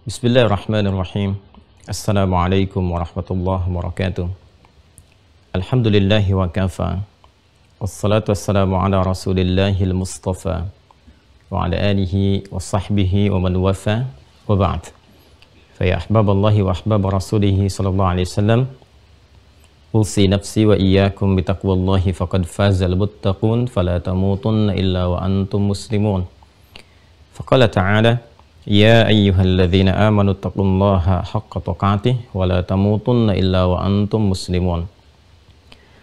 Bismillahirrahmanirrahim. Assalamualaikum warahmatullahi wabarakatuh. Alhamdulillahi wa kafa. Wassalatu wassalamu ala rasulillahil mustafa wa ala alihi wa sahbihi wa man wafa wa ba'd. Fa ya ahbaballahi wa ahbab rasulihi sallallahu alaihi wasallam, usi nafsi wa iyyakum bitaqwallahi faqad fazal muttaqun fala tamutunna illa wa antum muslimun. Faqala ta'ala: Ya ayyuhalladzina amanu taqullaha haqqa tuqatih wa la tamutunna illa wa antum muslimun.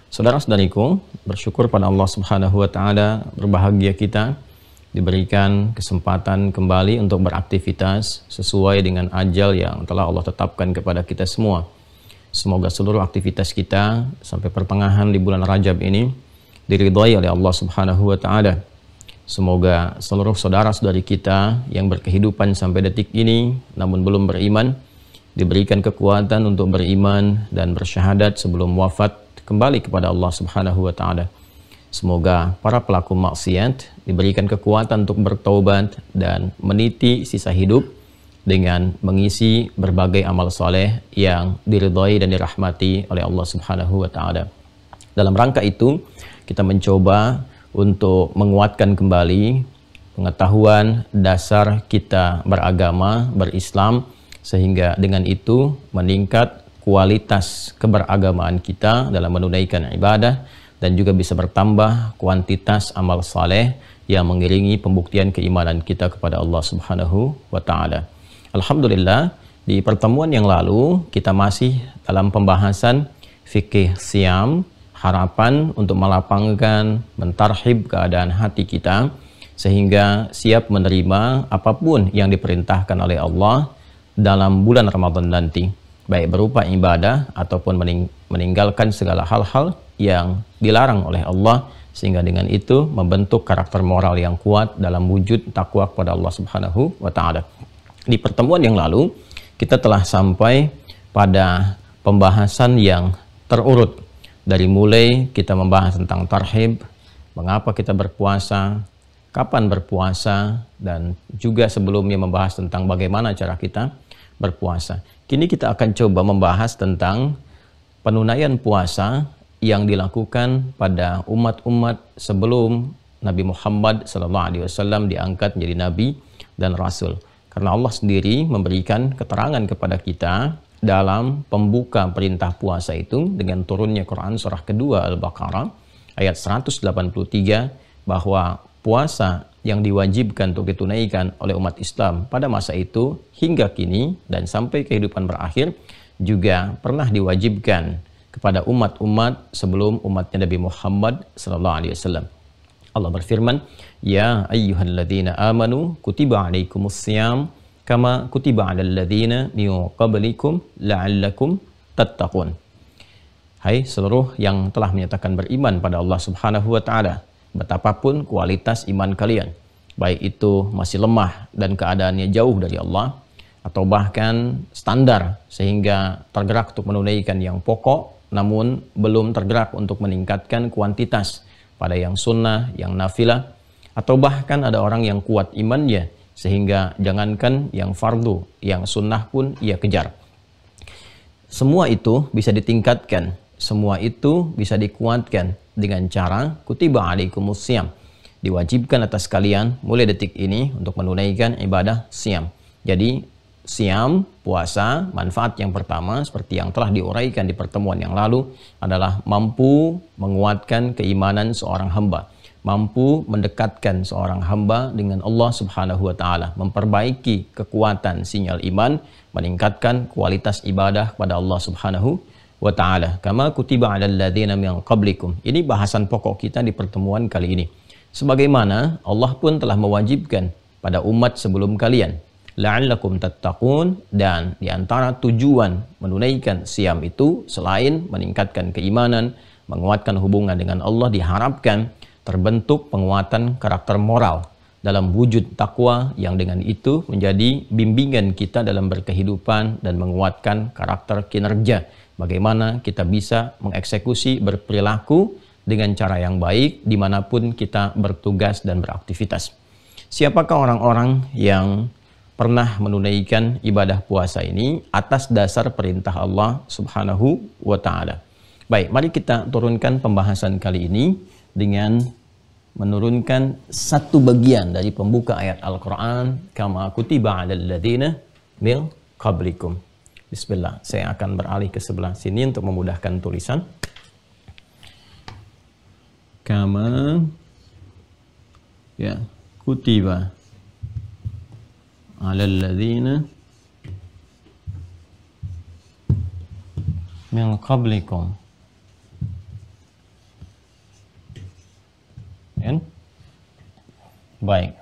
Saudara-saudariku, bersyukur pada Allah Subhanahu wa taala, berbahagia kita diberikan kesempatan kembali untuk beraktivitas sesuai dengan ajal yang telah Allah tetapkan kepada kita semua. Semoga seluruh aktivitas kita sampai pertengahan di bulan Rajab ini diridhai oleh Allah Subhanahu wa taala. Semoga seluruh saudara-saudari kita yang berkehidupan sampai detik ini namun belum beriman diberikan kekuatan untuk beriman dan bersyahadat sebelum wafat kembali kepada Allah Subhanahu wa taala. Semoga para pelaku maksiat diberikan kekuatan untuk bertaubat dan meniti sisa hidup dengan mengisi berbagai amal soleh yang diridhai dan dirahmati oleh Allah Subhanahu wa taala. Dalam rangka itu, kita mencoba untuk menguatkan kembali pengetahuan dasar kita beragama, berislam, sehingga dengan itu meningkat kualitas keberagamaan kita dalam menunaikan ibadah dan juga bisa bertambah kuantitas amal saleh yang mengiringi pembuktian keimanan kita kepada Allah Subhanahu wa taala. Alhamdulillah, di pertemuan yang lalu kita masih dalam pembahasan fikih siam, harapan untuk melapangkan, mentarhib keadaan hati kita sehingga siap menerima apapun yang diperintahkan oleh Allah dalam bulan Ramadan nanti, baik berupa ibadah ataupun meninggalkan segala hal-hal yang dilarang oleh Allah, sehingga dengan itu membentuk karakter moral yang kuat dalam wujud takwa kepada Allah Subhanahu wa taala. Di pertemuan yang lalu kita telah sampai pada pembahasan yang terurut. Dari mulai kita membahas tentang tarhib, mengapa kita berpuasa, kapan berpuasa, dan juga sebelumnya membahas tentang bagaimana cara kita berpuasa. Kini kita akan coba membahas tentang penunaian puasa yang dilakukan pada umat-umat sebelum Nabi Muhammad SAW diangkat menjadi Nabi dan Rasul. Karena Allah sendiri memberikan keterangan kepada kita dalam pembuka perintah puasa itu dengan turunnya Quran surah kedua Al-Baqarah ayat 183 bahwa puasa yang diwajibkan untuk ditunaikan oleh umat Islam pada masa itu hingga kini dan sampai kehidupan berakhir juga pernah diwajibkan kepada umat-umat sebelum umatnya Nabi Muhammad SAW. Allah berfirman, Ya ayyuhalladzina amanu kutiba alaikumussyam kama kutiba 'alal ladzina min qablikum la'allakum tattaqun. Hai seluruh yang telah menyatakan beriman pada Allah Subhanahu wa taala, betapapun kualitas iman kalian, baik itu masih lemah dan keadaannya jauh dari Allah atau bahkan standar sehingga tergerak untuk menunaikan yang pokok namun belum tergerak untuk meningkatkan kuantitas pada yang sunnah, yang nafilah, atau bahkan ada orang yang kuat imannya sehingga jangankan yang fardu, yang sunnah pun ia kejar. Semua itu bisa ditingkatkan, semua itu bisa dikuatkan dengan cara kutiba alaikumussyam, diwajibkan atas kalian mulai detik ini untuk menunaikan ibadah siam. Jadi siam, puasa, manfaat yang pertama seperti yang telah diuraikan di pertemuan yang lalu adalah mampu menguatkan keimanan seorang hamba, mampu mendekatkan seorang hamba dengan Allah Subhanahu wa taala, memperbaiki kekuatan sinyal iman, meningkatkan kualitas ibadah kepada Allah Subhanahu wa taala. Kama kutiba 'alal ladzina min qablikum. Ini bahasan pokok kita di pertemuan kali ini. Sebagaimana Allah pun telah mewajibkan pada umat sebelum kalian, la'allakum tattaqun, dan di antara tujuan menunaikan siam itu selain meningkatkan keimanan, menguatkan hubungan dengan Allah, diharapkan terbentuk penguatan karakter moral dalam wujud takwa yang dengan itu menjadi bimbingan kita dalam berkehidupan dan menguatkan karakter kinerja. Bagaimana kita bisa mengeksekusi berperilaku dengan cara yang baik dimanapun kita bertugas dan beraktivitas. Siapakah orang-orang yang pernah menunaikan ibadah puasa ini atas dasar perintah Allah Subhanahu wa taala. Baik, mari kita turunkan pembahasan kali ini dengan menurunkan satu bagian dari pembuka ayat Al-Qur'an, kama kutiba 'alal ladzina min qablikum. Bismillah, saya akan beralih ke sebelah sini untuk memudahkan tulisan. Kama ya kutiba 'alal ladzina min qablikum. Baik.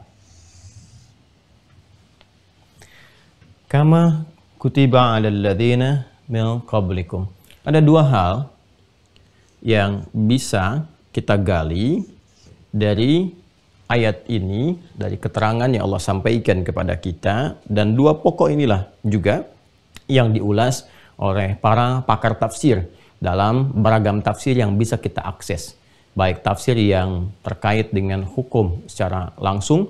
Kama kutiba 'alal ladzina min qablikum. Ada dua hal yang bisa kita gali dari ayat ini, dari keterangan yang Allah sampaikan kepada kita, dan dua pokok inilah juga yang diulas oleh para pakar tafsir dalam beragam tafsir yang bisa kita akses. Baik tafsir yang terkait dengan hukum secara langsung,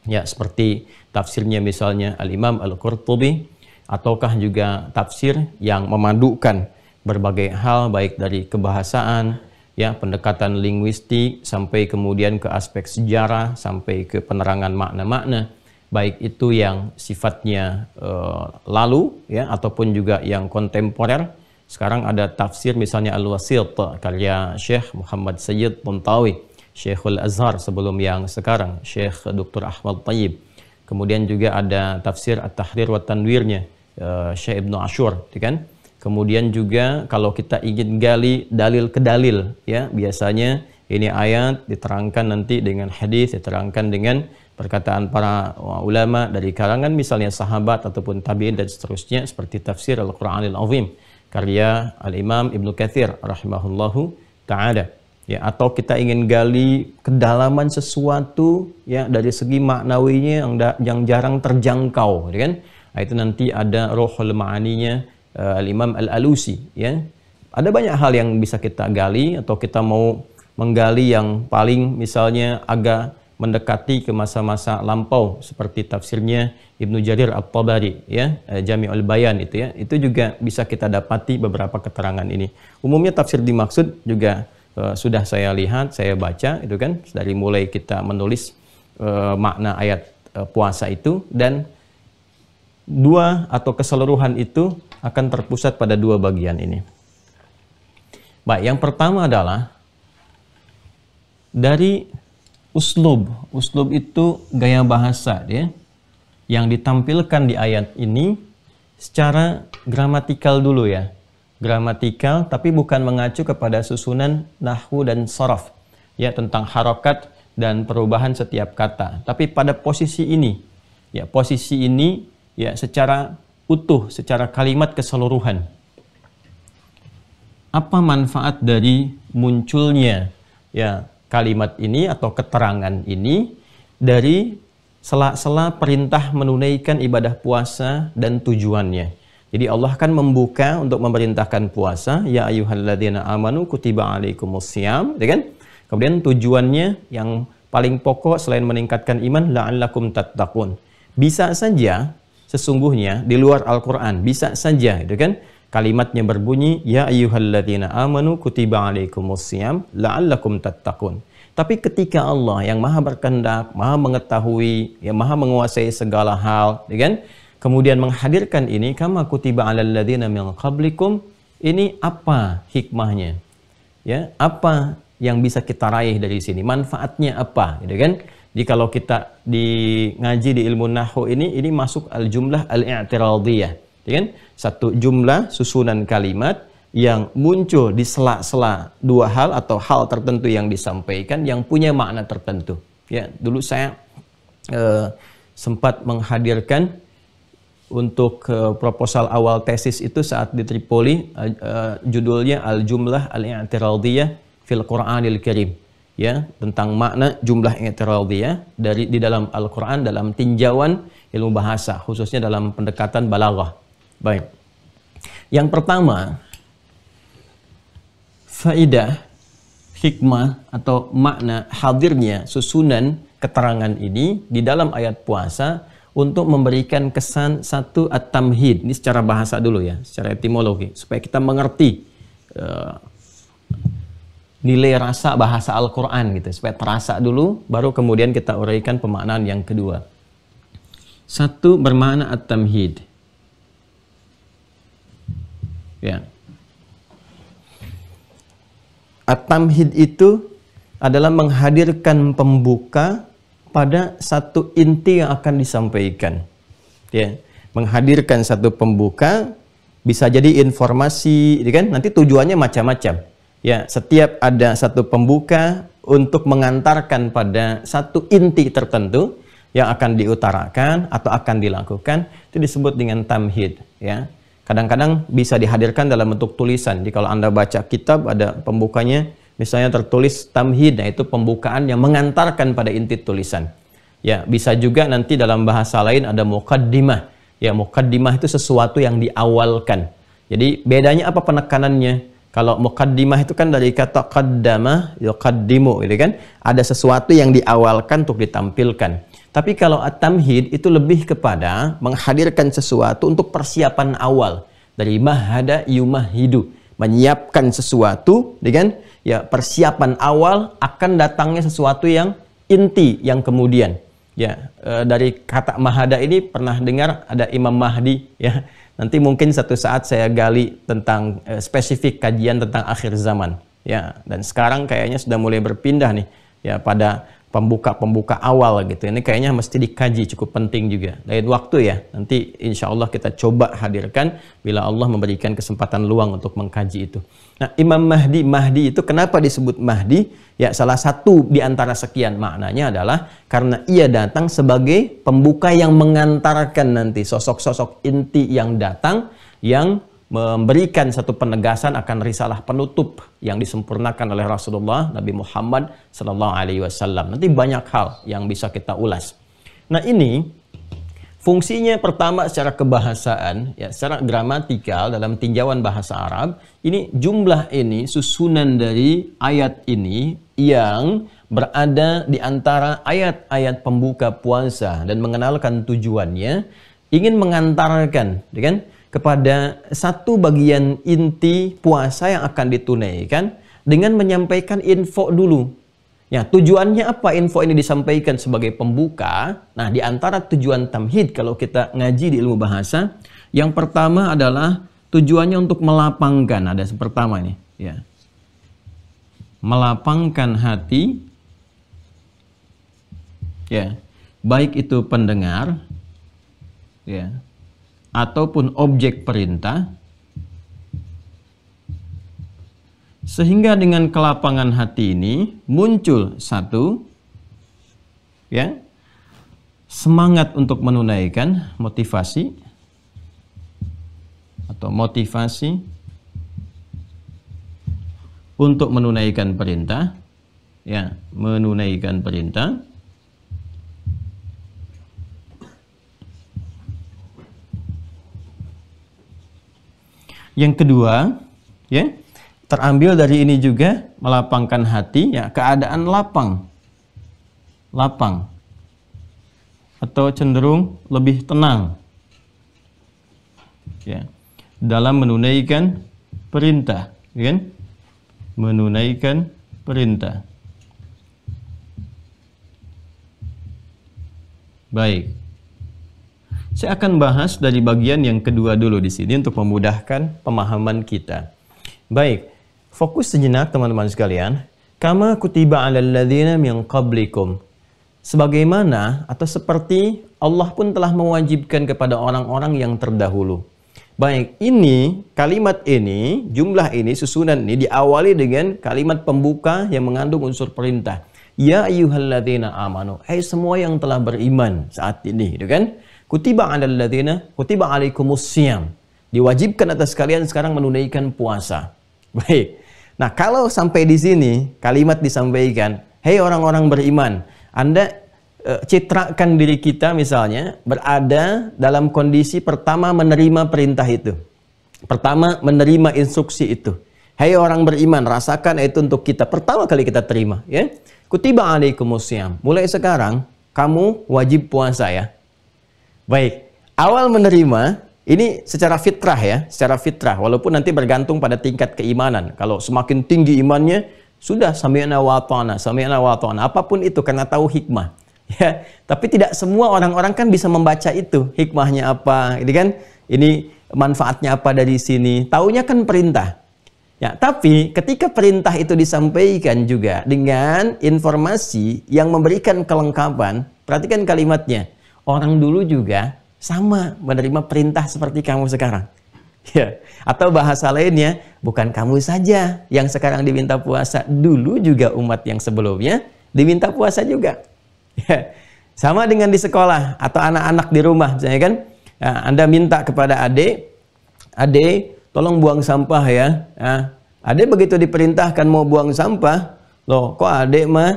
ya seperti tafsirnya misalnya Al-Imam Al-Qurtubi, ataukah juga tafsir yang memadukan berbagai hal baik dari kebahasaan, ya pendekatan linguistik, sampai kemudian ke aspek sejarah, sampai ke penerangan makna-makna, baik itu yang sifatnya lalu, ya ataupun juga yang kontemporer. Sekarang ada tafsir misalnya Al-Wasit karya Syekh Muhammad Sayyid Tantawi, Syekhul Azhar sebelum yang sekarang, Syekh Dr. Ahmad Tayyib. Kemudian juga ada tafsir At-Tahrir wa Tanwirnya Syekh Ibnu Ashur, kan? Kemudian juga kalau kita ingin gali dalil ke dalil, ya biasanya ini ayat diterangkan nanti dengan hadis, diterangkan dengan perkataan para ulama dari kalangan misalnya sahabat ataupun tabi'in dan seterusnya, seperti tafsir Al-Qur'anil Azim karya Al-Imam Ibnu Katsir rahimahullahu ta'ala. Ya, atau kita ingin gali kedalaman sesuatu, ya dari segi maknawinya yang jarang terjangkau, ya kan? Nah, itu nanti ada Ruhul Ma'aninya Al-Imam Al-Alusi, ya. Ada banyak hal yang bisa kita gali, atau kita mau menggali yang paling misalnya agak mendekati ke masa-masa lampau seperti tafsirnya Ibnu Jarir At-Tabari, ya, Jami'ul Bayan itu, ya. Itu juga bisa kita dapati beberapa keterangan ini. Umumnya tafsir dimaksud juga sudah saya lihat, saya baca itu kan, dari mulai kita menulis makna ayat puasa itu, dan dua atau keseluruhan itu akan terpusat pada dua bagian ini. Baik, yang pertama adalah dari uslub. Uslub itu gaya bahasa, ya, yang ditampilkan di ayat ini secara gramatikal dulu, ya. Gramatikal, tapi bukan mengacu kepada susunan nahwu dan sharaf, ya, tentang harokat dan perubahan setiap kata. Tapi pada posisi ini, ya, posisi ini, ya, secara utuh, secara kalimat keseluruhan. Apa manfaat dari munculnya, ya, kalimat ini atau keterangan ini dari sela-sela perintah menunaikan ibadah puasa dan tujuannya. Jadi Allah kan membuka untuk memerintahkan puasa, ya ayyuhalladzina amanu kutiba alaikumussyam, ya kan? Kemudian tujuannya yang paling pokok selain meningkatkan iman, la'allakum tattaqun. Bisa saja sesungguhnya di luar Al-Qur'an, bisa saja itu kan kalimatnya berbunyi ya ayyuhalladzina amanu kutiba alaikumussyam la'allakum tattaqun. Tapi ketika Allah yang Maha berkehendak, Maha mengetahui, yang Maha menguasai segala hal, ya kan? Kemudian menghadirkan ini kama kutiba alal ladzina min qablikum, ini apa hikmahnya? Ya, apa yang bisa kita raih dari sini? Manfaatnya apa, gitu kan? Jadi kalau kita ngaji di ilmu nahwu ini masuk al-jumlah al-i'tiradiyah, ya kan? Satu jumlah susunan kalimat yang muncul di sela-sela dua hal atau hal tertentu yang disampaikan yang punya makna tertentu. Ya, dulu saya sempat menghadirkan untuk proposal awal tesis itu saat di Tripoli, judulnya Al-Jumlah Al-I'tiradiyah fil Qur'anil Karim. Ya, tentang makna jumlah i'tiradiyah di dalam Al-Qur'an dalam tinjauan ilmu bahasa, khususnya dalam pendekatan balaghah. Baik. Yang pertama, faidah, hikmah atau makna hadirnya susunan keterangan ini di dalam ayat puasa untuk memberikan kesan satu at-tamhid. Ini secara bahasa dulu ya, secara etimologi, supaya kita mengerti nilai rasa bahasa Al-Quran gitu, supaya terasa dulu, baru kemudian kita uraikan pemaknaan yang kedua. Satu bermakna at-tamhid. Ya. At-tamhid itu adalah menghadirkan pembuka pada satu inti yang akan disampaikan. Ya, menghadirkan satu pembuka bisa jadi informasi, kan? Nanti tujuannya macam-macam. Ya, setiap ada satu pembuka untuk mengantarkan pada satu inti tertentu yang akan diutarakan atau akan dilakukan, itu disebut dengan tamhid. Ya, kadang-kadang bisa dihadirkan dalam bentuk tulisan. Jadi kalau Anda baca kitab ada pembukanya, misalnya tertulis tamhid, nah itu pembukaan yang mengantarkan pada inti tulisan. Ya, bisa juga nanti dalam bahasa lain ada muqaddimah. Ya, muqaddimah itu sesuatu yang diawalkan. Jadi bedanya apa penekanannya? Kalau muqaddimah itu kan dari kata qaddama, yuqaddimu, gitu kan? Ada sesuatu yang diawalkan untuk ditampilkan. Tapi kalau at-tamhid itu lebih kepada menghadirkan sesuatu untuk persiapan awal. Dari mahada yumahidu, menyiapkan sesuatu, gitu kan? Ya, persiapan awal akan datangnya sesuatu yang inti yang kemudian. Ya, dari kata mahada ini pernah dengar ada Imam Mahdi, ya. Nanti mungkin satu saat saya gali tentang spesifik kajian tentang akhir zaman, ya. Dan sekarang kayaknya sudah mulai berpindah nih, ya, pada pembuka awal gitu. Ini kayaknya mesti dikaji, cukup penting juga. Lain waktu ya, nanti insya Allah kita coba hadirkan bila Allah memberikan kesempatan luang untuk mengkaji itu. Nah, Imam Mahdi itu kenapa disebut Mahdi? Ya, salah satu di antara sekian maknanya adalah karena ia datang sebagai pembuka yang mengantarkan nanti sosok-sosok inti yang datang, yang memberikan satu penegasan akan risalah penutup yang disempurnakan oleh Rasulullah Nabi Muhammad Sallallahu Alaihi Wasallam. Nanti banyak hal yang bisa kita ulas. Nah, ini fungsinya pertama secara kebahasaan, ya, secara gramatikal dalam tinjauan bahasa Arab. Ini jumlah ini, susunan dari ayat ini yang berada di antara ayat-ayat pembuka puasa dan mengenalkan tujuannya, ingin mengantarkan, kan, kepada satu bagian inti puasa yang akan ditunaikan dengan menyampaikan info dulu. Ya, tujuannya apa info ini disampaikan sebagai pembuka? Nah, di antara tujuan tamhid kalau kita ngaji di ilmu bahasa, yang pertama adalah tujuannya untuk melapangkan, ada pertama ini, ya. Melapangkan hati, ya, baik itu pendengar, ya, ataupun objek perintah, sehingga dengan kelapangan hati ini muncul satu, ya, semangat untuk menunaikan motivasi untuk menunaikan perintah, ya, menunaikan perintah. Yang kedua, ya, terambil dari ini juga melapangkan hati, ya, keadaan lapang atau cenderung lebih tenang, ya, dalam menunaikan perintah, kan? Menunaikan perintah. Baik. Saya akan bahas dari bagian yang kedua dulu di sini untuk memudahkan pemahaman kita. Baik, fokus sejenak teman-teman sekalian. Kama kutiba 'alal ladzina min qablikum. Sebagaimana atau seperti Allah pun telah mewajibkan kepada orang-orang yang terdahulu. Baik, ini kalimat ini, jumlah ini, susunan ini diawali dengan kalimat pembuka yang mengandung unsur perintah. Ya ayyuhalladzina amanu. Hai semua yang telah beriman saat ini, gitu kan? Kutiba 'alal ladzina, kutiba 'alaikumusiyam. Diwajibkan atas kalian sekarang menunaikan puasa. Baik. Nah, kalau sampai di sini kalimat disampaikan, "Hei orang-orang beriman, Anda citrakan diri kita misalnya berada dalam kondisi pertama menerima perintah itu. Pertama menerima instruksi itu. Hei orang beriman, rasakan itu untuk kita. Pertama kali kita terima, ya. Kutiba 'alaikumusiyam. Mulai sekarang kamu wajib puasa, ya. Baik, awal menerima ini secara fitrah ya, secara fitrah. Walaupun nanti bergantung pada tingkat keimanan. Kalau semakin tinggi imannya, sudah sami'na wa ta'na, sami'na wa ta'na. Apapun itu karena tahu hikmah. Ya, tapi tidak semua orang-orang kan bisa membaca itu. Hikmahnya apa, ini kan? Ini manfaatnya apa dari sini? Taunya kan perintah. Ya, tapi ketika perintah itu disampaikan juga dengan informasi yang memberikan kelengkapan, perhatikan kalimatnya. Orang dulu juga sama menerima perintah seperti kamu sekarang. Ya, atau bahasa lainnya, bukan kamu saja yang sekarang diminta puasa, dulu juga umat yang sebelumnya diminta puasa juga. Ya, sama dengan di sekolah atau anak-anak di rumah, misalnya kan, ya, Anda minta kepada adik, tolong buang sampah ya. Adik begitu diperintahkan mau buang sampah, loh kok adik mah,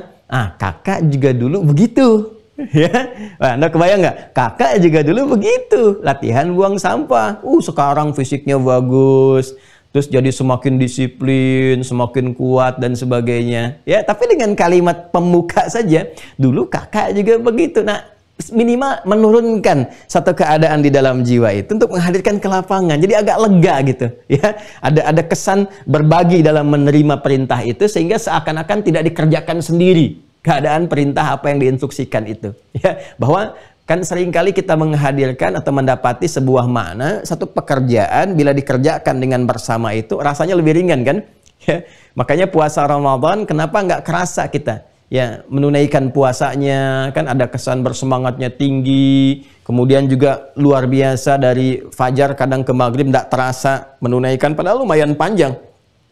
kakak juga dulu begitu. Ya, Anda kebayang nggak? Kakak juga dulu begitu, latihan buang sampah. Sekarang fisiknya bagus, terus jadi semakin disiplin, semakin kuat dan sebagainya. Ya, tapi dengan kalimat pemuka saja, dulu kakak juga begitu. Nah, minimal menurunkan satu keadaan di dalam jiwa itu untuk menghadirkan ke lapangan. Jadi agak lega gitu. Ya, ada kesan berbagi dalam menerima perintah itu sehingga seakan-akan tidak dikerjakan sendiri. Keadaan perintah apa yang diinstruksikan itu, ya, bahwa kan seringkali kita menghadirkan atau mendapati sebuah makna satu pekerjaan bila dikerjakan dengan bersama itu rasanya lebih ringan kan, ya, makanya puasa Ramadan kenapa nggak kerasa kita ya menunaikan puasanya, kan ada kesan bersemangatnya tinggi, kemudian juga luar biasa dari fajar kadang ke maghrib nggak terasa menunaikan padahal lumayan panjang,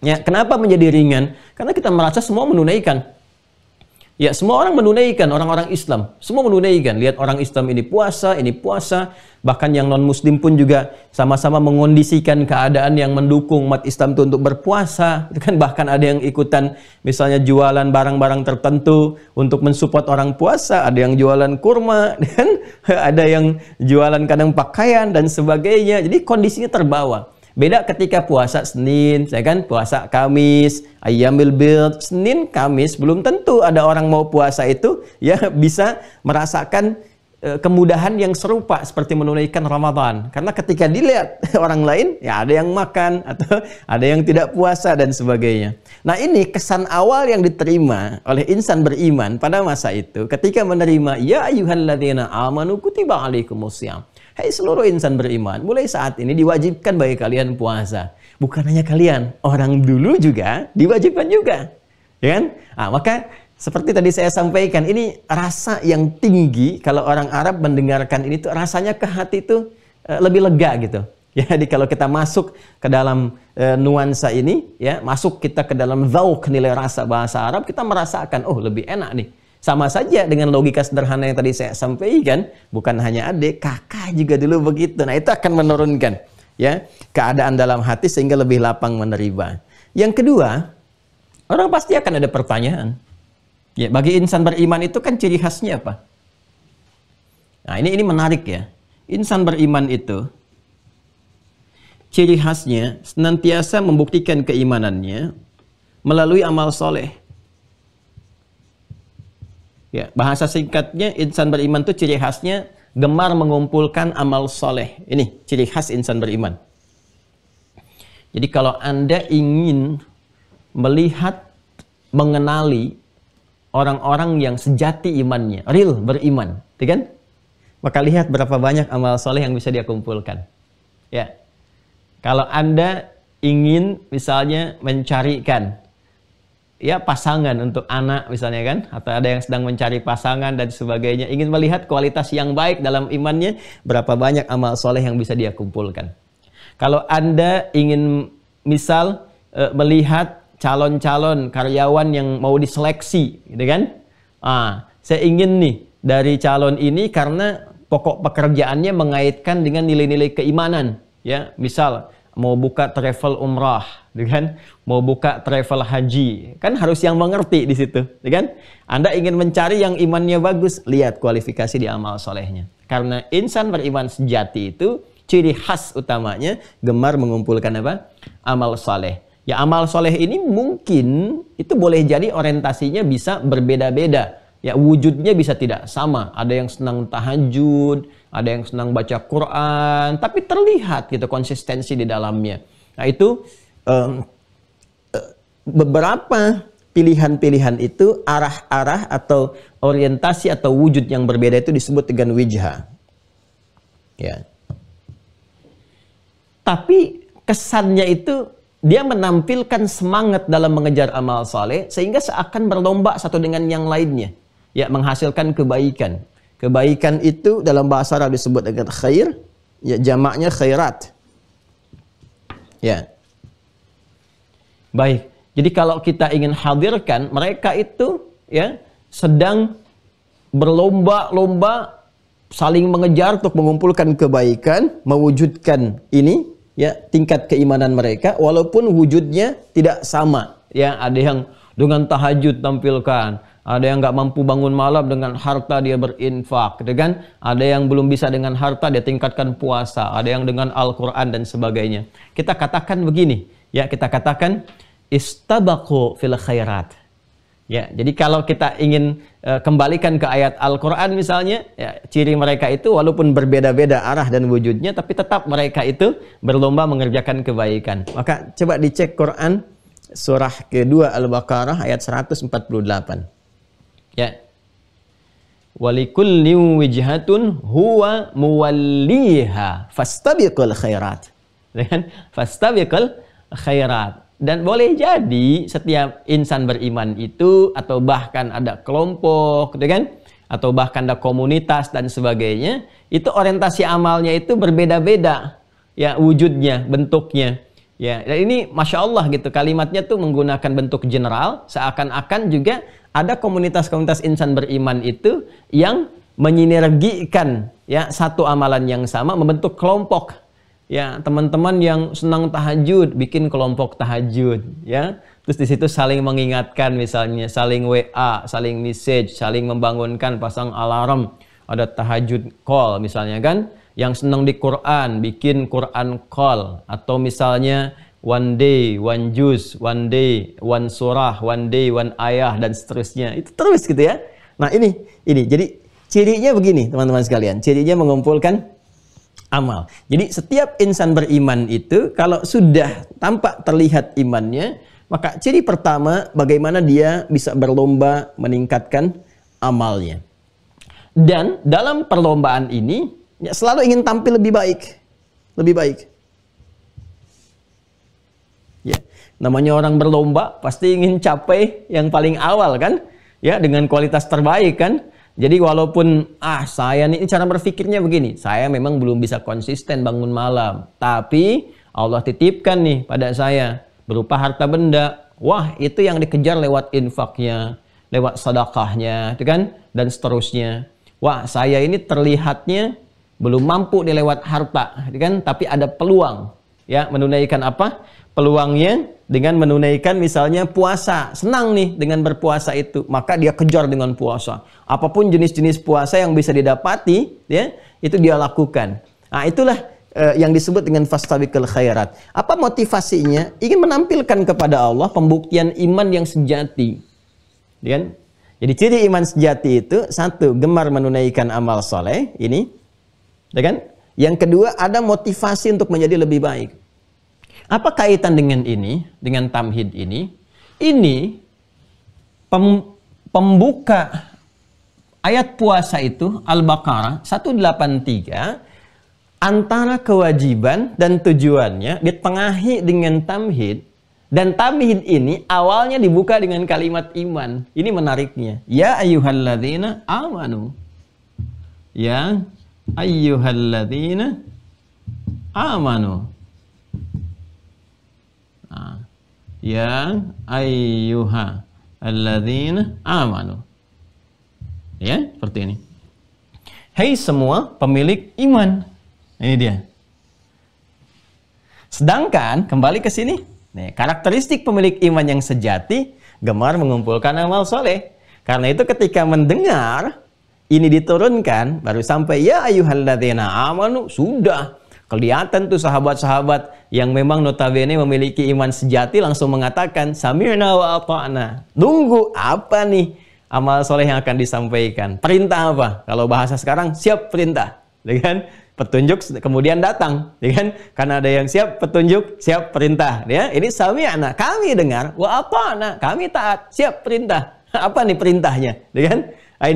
ya, kenapa menjadi ringan? Karena kita merasa semua menunaikan. Ya, semua orang menunaikan, orang-orang Islam. Semua menunaikan. Lihat orang Islam ini puasa. Bahkan yang non-Muslim pun juga sama-sama mengondisikan keadaan yang mendukung umat Islam itu untuk berpuasa. Itu kan bahkan ada yang ikutan misalnya jualan barang-barang tertentu untuk mensupport orang puasa. Ada yang jualan kurma, dan ada yang jualan kadang pakaian dan sebagainya. Jadi kondisinya terbawa. Beda ketika puasa Senin, saya kan puasa Kamis, Ayyamil Bid, Senin, Kamis, belum tentu ada orang mau puasa itu ya bisa merasakan kemudahan yang serupa seperti menunaikan Ramadan. Karena ketika dilihat orang lain, ya ada yang makan atau ada yang tidak puasa dan sebagainya. Nah, ini kesan awal yang diterima oleh insan beriman pada masa itu ketika menerima ya ayyuhalladzina amanu kutiba alaikumussyam. Hai seluruh insan beriman, mulai saat ini diwajibkan bagi kalian puasa. Bukan hanya kalian, orang dulu juga diwajibkan juga. Ya kan? Maka seperti tadi saya sampaikan, ini rasa yang tinggi kalau orang Arab mendengarkan ini tuh rasanya ke hati itu lebih lega gitu. Ya, jadi kalau kita masuk ke dalam nuansa ini, ya, masuk kita ke dalam dzauq nilai rasa bahasa Arab, kita merasakan lebih enak nih. Sama saja dengan logika sederhana yang tadi saya sampaikan, bukan hanya adik, kakak juga dulu begitu. Nah, itu akan menurunkan ya keadaan dalam hati sehingga lebih lapang menerima. Yang kedua, orang pasti akan ada pertanyaan. Ya, bagi insan beriman itu kan ciri khasnya apa? Nah, ini menarik ya. Insan beriman itu ciri khasnya senantiasa membuktikan keimanannya melalui amal soleh. Ya, bahasa singkatnya insan beriman itu ciri khasnya gemar mengumpulkan amal soleh. Ini ciri khas insan beriman. Jadi kalau Anda ingin melihat, mengenali orang-orang yang sejati imannya, real beriman, kan? Maka lihat berapa banyak amal soleh yang bisa dia kumpulkan. Ya, kalau Anda ingin misalnya mencarikan ya pasangan untuk anak misalnya kan, atau ada yang sedang mencari pasangan dan sebagainya, ingin melihat kualitas yang baik dalam imannya, berapa banyak amal soleh yang bisa dia kumpulkan. Kalau Anda ingin misal melihat calon-calon karyawan yang mau diseleksi gitu kan, saya ingin nih dari calon ini karena pokok pekerjaannya mengaitkan dengan nilai-nilai keimanan, ya, misal mau buka travel umrah, kan? Mau buka travel haji, kan harus yang mengerti di situ, kan? Anda ingin mencari yang imannya bagus, lihat kualifikasi di amal solehnya. Karena insan beriman sejati itu ciri khas utamanya gemar mengumpulkan apa? Amal soleh. Ya, amal soleh ini mungkin itu boleh jadi orientasinya bisa berbeda-beda. Ya, wujudnya bisa tidak sama. Ada yang senang tahajud, ada yang senang baca Quran, tapi terlihat gitu konsistensi di dalamnya. Nah, itu beberapa pilihan-pilihan itu, arah-arah atau orientasi atau wujud yang berbeda itu disebut dengan wijha. Ya. Tapi kesannya itu dia menampilkan semangat dalam mengejar amal saleh sehingga seakan berlomba satu dengan yang lainnya. Ya, menghasilkan kebaikan. Kebaikan itu dalam bahasa Arab disebut dengan khair, ya jamaknya khairat. Ya. Baik. Jadi kalau kita ingin hadirkan, mereka itu ya sedang berlomba-lomba saling mengejar untuk mengumpulkan kebaikan, mewujudkan ini ya tingkat keimanan mereka walaupun wujudnya tidak sama. Ya, ada yang dengan tahajud tampilkan, ada yang nggak mampu bangun malam dengan harta dia berinfak, gitu kan? Ada yang belum bisa dengan harta dia tingkatkan puasa, ada yang dengan Al-Qur'an dan sebagainya. Kita katakan begini, ya kita katakan istabaqu fil khairat. Ya, jadi kalau kita ingin kembalikan ke ayat Al-Qur'an misalnya, ya, ciri mereka itu walaupun berbeda-beda arah dan wujudnya tapi tetap mereka itu berlomba mengerjakan kebaikan. Maka coba dicek Quran surah kedua Al-Baqarah ayat 148. Ya. Walikulli wijhatun huwa muwalliha fastabiqul khairat. Kan? Fastabiqul khairat. Dan boleh jadi setiap insan beriman itu atau bahkan ada kelompok, gitu kan? Atau bahkan ada komunitas dan sebagainya, itu orientasi amalnya itu berbeda-beda, ya wujudnya, bentuknya. Ya, dan ini masya Allah gitu kalimatnya tuh menggunakan bentuk general, seakan-akan juga ada komunitas-komunitas insan beriman itu yang menyinergikan ya satu amalan yang sama membentuk kelompok. Ya, teman-teman yang senang tahajud bikin kelompok tahajud, ya. Terus di situ saling mengingatkan misalnya, saling WA, saling message, saling membangunkan, pasang alarm. Ada tahajud call misalnya kan. Yang senang di Quran bikin Quran call, atau misalnya one day one juz, one day one surah, one day one ayah dan seterusnya. Itu terus gitu ya. Nah, ini. Jadi cirinya begini, teman-teman sekalian. Cirinya mengumpulkan amal. Jadi setiap insan beriman itu kalau sudah tampak terlihat imannya, maka ciri pertama bagaimana dia bisa berlomba meningkatkan amalnya. Dan dalam perlombaan ini ya, selalu ingin tampil lebih baik. Lebih baik. Ya, namanya orang berlomba pasti ingin capai yang paling awal kan? Ya, dengan kualitas terbaik kan? Jadi walaupun saya nih cara berpikirnya begini, saya memang belum bisa konsisten bangun malam, tapi Allah titipkan nih pada saya berupa harta benda. Wah, itu yang dikejar lewat infaknya, lewat sedekahnya, itu kan, dan seterusnya. Wah, saya ini terlihatnya belum mampu nih lewat harta, itu kan, tapi ada peluang ya menunaikan apa? Peluangnya dengan menunaikan misalnya puasa. Senang nih dengan berpuasa itu, maka dia kejar dengan puasa. Apapun jenis-jenis puasa yang bisa didapati, ya, itu dia lakukan. Nah, itulah yang disebut dengan fastabiqul khairat. Apa motivasinya? Ingin menampilkan kepada Allah pembuktian iman yang sejati. Ya kan? Jadi ciri iman sejati itu satu, gemar menunaikan amal soleh ini, ya kan? Yang kedua, ada motivasi untuk menjadi lebih baik. Apa kaitan dengan ini, dengan tamhid ini? Ini pembuka ayat puasa itu Al-Baqarah 183, antara kewajiban dan tujuannya ditengahi dengan tamhid, dan tamhid ini awalnya dibuka dengan kalimat iman. Ini menariknya. Ya ayyuhalladzina amanu. Ya ayyuhalladzina amanu. Ya ayyuha alladzina amanu. Ya, seperti ini. Hai semua pemilik iman. Ini dia. Sedangkan kembali ke sini, nih, karakteristik pemilik iman yang sejati gemar mengumpulkan amal soleh. Karena itu ketika mendengar ini diturunkan, baru sampai ya ayyuhalladzina amanu, sudah kelihatan tuh sahabat-sahabat yang memang notabene memiliki iman sejati langsung mengatakan sami'na wa ata'na. Nunggu apa nih? amal soleh yang akan disampaikan. Perintah apa? Kalau bahasa sekarang, siap perintah. Ya kan? Petunjuk kemudian datang. Ya kan? Karena ada yang siap petunjuk, siap perintah. Ya, ini sami'na, kami dengar. Wa ata'na, kami taat, siap perintah. Apa nih perintahnya? Ya kan? Nah,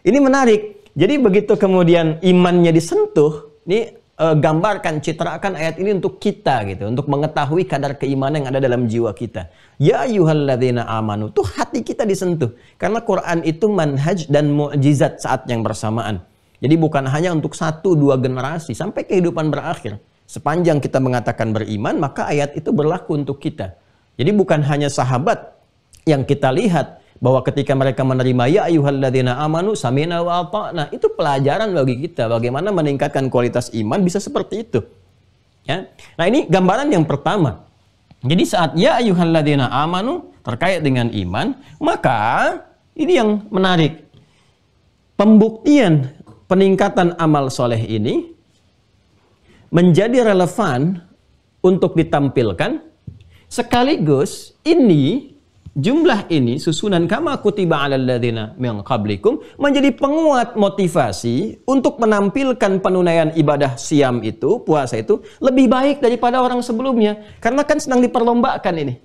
ini menarik. Jadi begitu kemudian imannya disentuh, ini gambarkan, citrakan ayat ini untuk kita gitu, untuk mengetahui kadar keimanan yang ada dalam jiwa kita. Ya ayyuhalladzina amanu, tuh hati kita disentuh. Karena Quran itu manhaj dan mukjizat saat yang bersamaan. Jadi bukan hanya untuk 1-2 generasi sampai kehidupan berakhir. Sepanjang kita mengatakan beriman, maka ayat itu berlaku untuk kita. Jadi bukan hanya sahabat yang kita lihat bahwa ketika mereka menerima ya ayyuhalladzina amanu sami'na wa ata'na, itu pelajaran bagi kita bagaimana meningkatkan kualitas iman bisa seperti itu. Ya. Nah, ini gambaran yang pertama. Jadi saat ya ayyuhalladzina amanu terkait dengan iman, maka ini yang menarik. Pembuktian peningkatan amal soleh ini menjadi relevan untuk ditampilkan, sekaligus ini jumlah ini susunan kama kutiba 'alal ladzina min qablikum menjadi penguat motivasi untuk menampilkan penunaian ibadah siam itu, puasa itu lebih baik daripada orang sebelumnya. Karena kan sedang diperlombakan ini.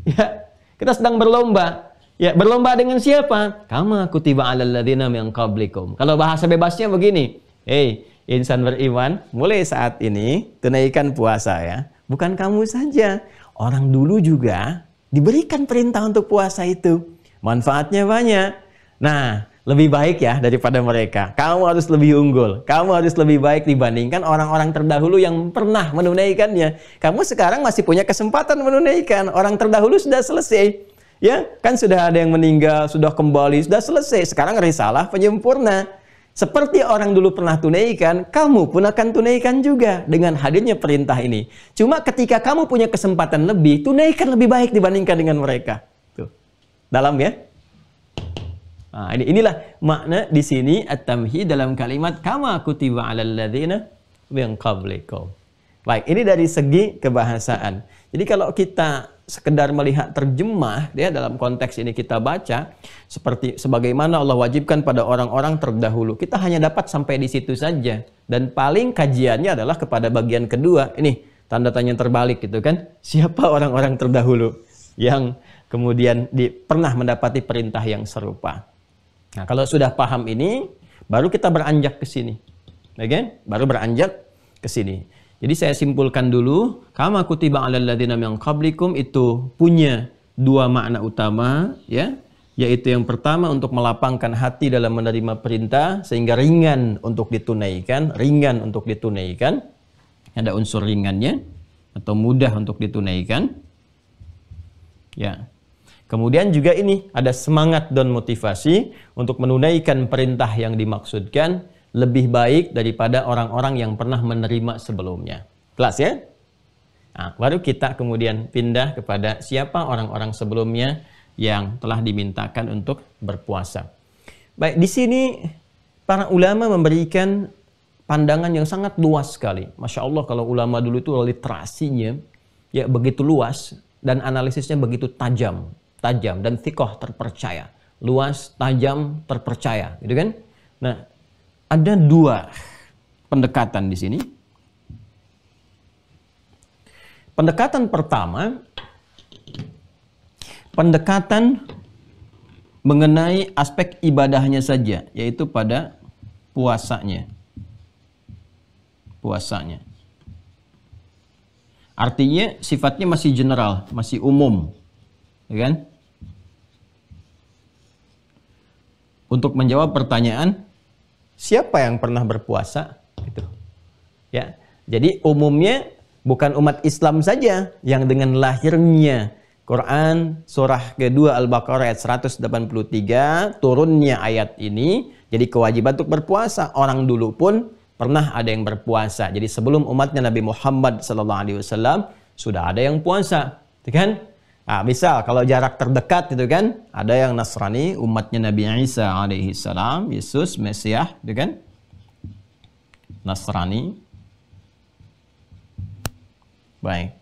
Ya, kita sedang berlomba. Ya, berlomba dengan siapa? Kama kutiba 'alal ladzina min qablikum. Kalau bahasa bebasnya begini. Hei, insan beriman, mulai saat ini tunaikan puasa ya. Bukan kamu saja, orang dulu juga diberikan perintah untuk puasa itu. Manfaatnya banyak. Nah, lebih baik ya daripada mereka. Kamu harus lebih unggul. Kamu harus lebih baik dibandingkan orang-orang terdahulu yang pernah menunaikannya. Kamu sekarang masih punya kesempatan menunaikan. Orang terdahulu sudah selesai. Ya, kan sudah ada yang meninggal, sudah kembali, sudah selesai. Sekarang risalah penyempurna. Seperti orang dulu pernah tunaikan, kamu pun akan tunaikan juga dengan hadirnya perintah ini. Cuma ketika kamu punya kesempatan lebih, tunaikan lebih baik dibandingkan dengan mereka. Tuh. Dalam ya. Nah, inilah makna di sini at-tamhid dalam kalimat kama kutiba 'alal ladzina min qablikum. Baik, ini dari segi kebahasaan. Jadi kalau kita sekedar melihat terjemah ya, dalam konteks ini kita baca seperti sebagaimana Allah wajibkan pada orang-orang terdahulu, kita hanya dapat sampai di situ saja, dan paling kajiannya adalah kepada bagian kedua ini, tanda tanya terbalik gitu kan, siapa orang-orang terdahulu yang kemudian pernah mendapati perintah yang serupa. Nah, kalau sudah paham ini baru kita beranjak ke sini, okay? Baru beranjak ke sini. Jadi saya simpulkan dulu, kama kutiba 'alal ladzina min qablikum itu punya dua makna utama ya, yaitu yang pertama untuk melapangkan hati dalam menerima perintah sehingga ringan untuk ditunaikan, Ada unsur ringannya atau mudah untuk ditunaikan. Ya. Kemudian juga ini ada semangat dan motivasi untuk menunaikan perintah yang dimaksudkan lebih baik daripada orang-orang yang pernah menerima sebelumnya. Jelas ya? Nah, baru kita kemudian pindah kepada siapa orang-orang sebelumnya yang telah dimintakan untuk berpuasa. Baik, di sini para ulama memberikan pandangan yang sangat luas sekali. Masya Allah, kalau ulama dulu itu literasinya ya begitu luas dan analisisnya begitu tajam dan thiqah, terpercaya. Luas, tajam, terpercaya, gitu kan? Nah, ada dua pendekatan di sini. Pendekatan pertama, pendekatan mengenai aspek ibadahnya saja, yaitu pada puasanya. Artinya sifatnya masih general, masih umum, ya kan? Untuk menjawab pertanyaan, siapa yang pernah berpuasa? Gitu. Ya, jadi umumnya bukan umat Islam saja yang dengan lahirnya Quran surah kedua Al-Baqarah ayat 183 turunnya ayat ini jadi kewajiban untuk berpuasa. Orang dulu pun pernah ada yang berpuasa. Jadi sebelum umatnya Nabi Muhammad SAW sudah ada yang puasa, gitu kan? Nah, misal kalau jarak terdekat itu kan ada yang Nasrani, umatnya Nabi Isa alaihissalam, Yesus Mesias, gitu kan? Nasrani. Baik.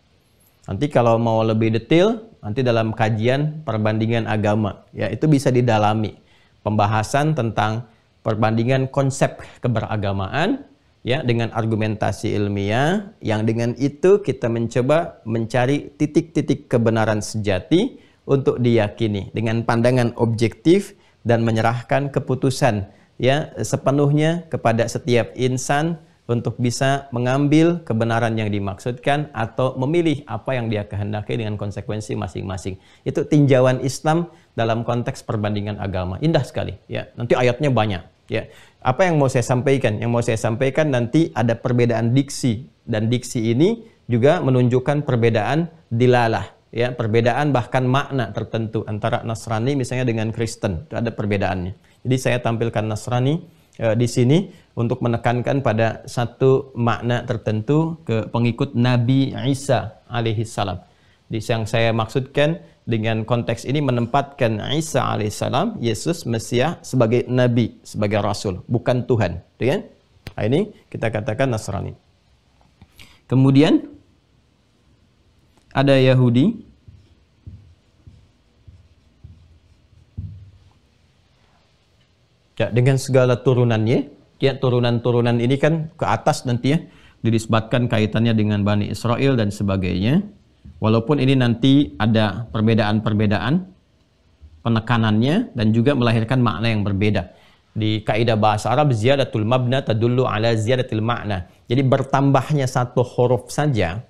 Nanti kalau mau lebih detail, nanti dalam kajian perbandingan agama, ya itu bisa didalami. pembahasan tentang perbandingan konsep keberagamaan ya dengan argumentasi ilmiah, yang dengan itu kita mencoba mencari titik-titik kebenaran sejati untuk diyakini dengan pandangan objektif dan menyerahkan keputusan ya sepenuhnya kepada setiap insan untuk bisa mengambil kebenaran yang dimaksudkan atau memilih apa yang dia kehendaki dengan konsekuensi masing-masing. Itu tinjauan Islam dalam konteks perbandingan agama. Indah sekali ya. Nanti ayatnya banyak ya. Apa yang mau saya sampaikan? Yang mau saya sampaikan nanti ada perbedaan diksi, dan diksi ini juga menunjukkan perbedaan dilalah ya, perbedaan bahkan makna tertentu antara Nasrani misalnya dengan Kristen. Itu ada perbedaannya. Jadi saya tampilkan Nasrani di sini untuk menekankan pada satu makna tertentu ke pengikut Nabi Isa alaihissalam. Yang saya maksudkan dengan konteks ini menempatkan Isa alaihissalam, Yesus Mesias, sebagai Nabi, sebagai Rasul, bukan Tuhan. Ya? Nah, ini kita katakan Nasrani. Kemudian ada Yahudi. Ya, dengan segala turunannya, ya turunan-turunan ini kan ke atas nanti ya, dinisbatkan kaitannya dengan Bani Israel dan sebagainya. Walaupun ini nanti ada perbedaan-perbedaan penekanannya dan juga melahirkan makna yang berbeda. Di kaidah bahasa Arab, ziyadatul mabna tadullu ala ziyadatil makna. Jadi bertambahnya satu huruf saja,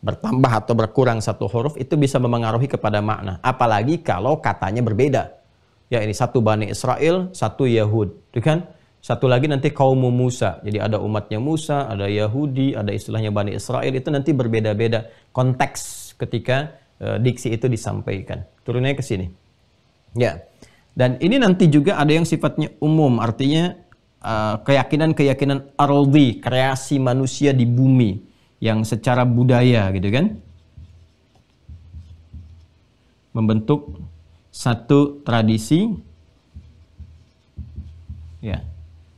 bertambah atau berkurang satu huruf itu bisa memengaruhi kepada makna. Apalagi kalau katanya berbeda. Ya ini satu Bani Israel, satu Yahud, kan? Satu lagi nanti kaum Musa. Jadi ada umatnya Musa, ada Yahudi, ada istilahnya Bani Israel. Itu nanti berbeda-beda konteks ketika diksi itu disampaikan. Turunnya ke sini. Ya. Dan ini nanti juga ada yang sifatnya umum, artinya keyakinan-keyakinan ardi, kreasi manusia di bumi yang secara budaya gitu kan, membentuk satu tradisi ya,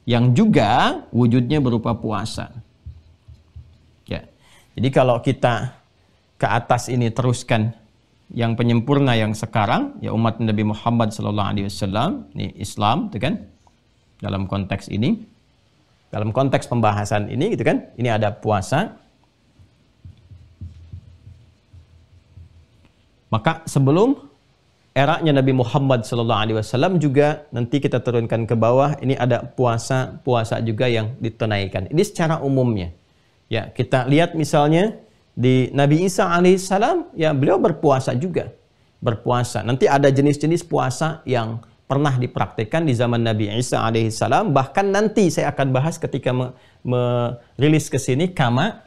yang juga wujudnya berupa puasa. Ya. Jadi kalau kita ke atas ini teruskan yang penyempurna yang sekarang, ya umat Nabi Muhammad SAW, ini Islam, itu kan, dalam konteks ini, dalam konteks pembahasan ini, gitu kan, ini ada puasa. Maka sebelum eranya Nabi Muhammad SAW juga nanti kita turunkan ke bawah, ini ada puasa juga yang ditunaikan. Ini secara umumnya. Ya, kita lihat misalnya di Nabi Isa alaihissalam, ya beliau berpuasa juga. Berpuasa. Nanti ada jenis-jenis puasa yang pernah dipraktikkan di zaman Nabi Isa alaihissalam. Bahkan nanti saya akan bahas ketika merilis ke sini kama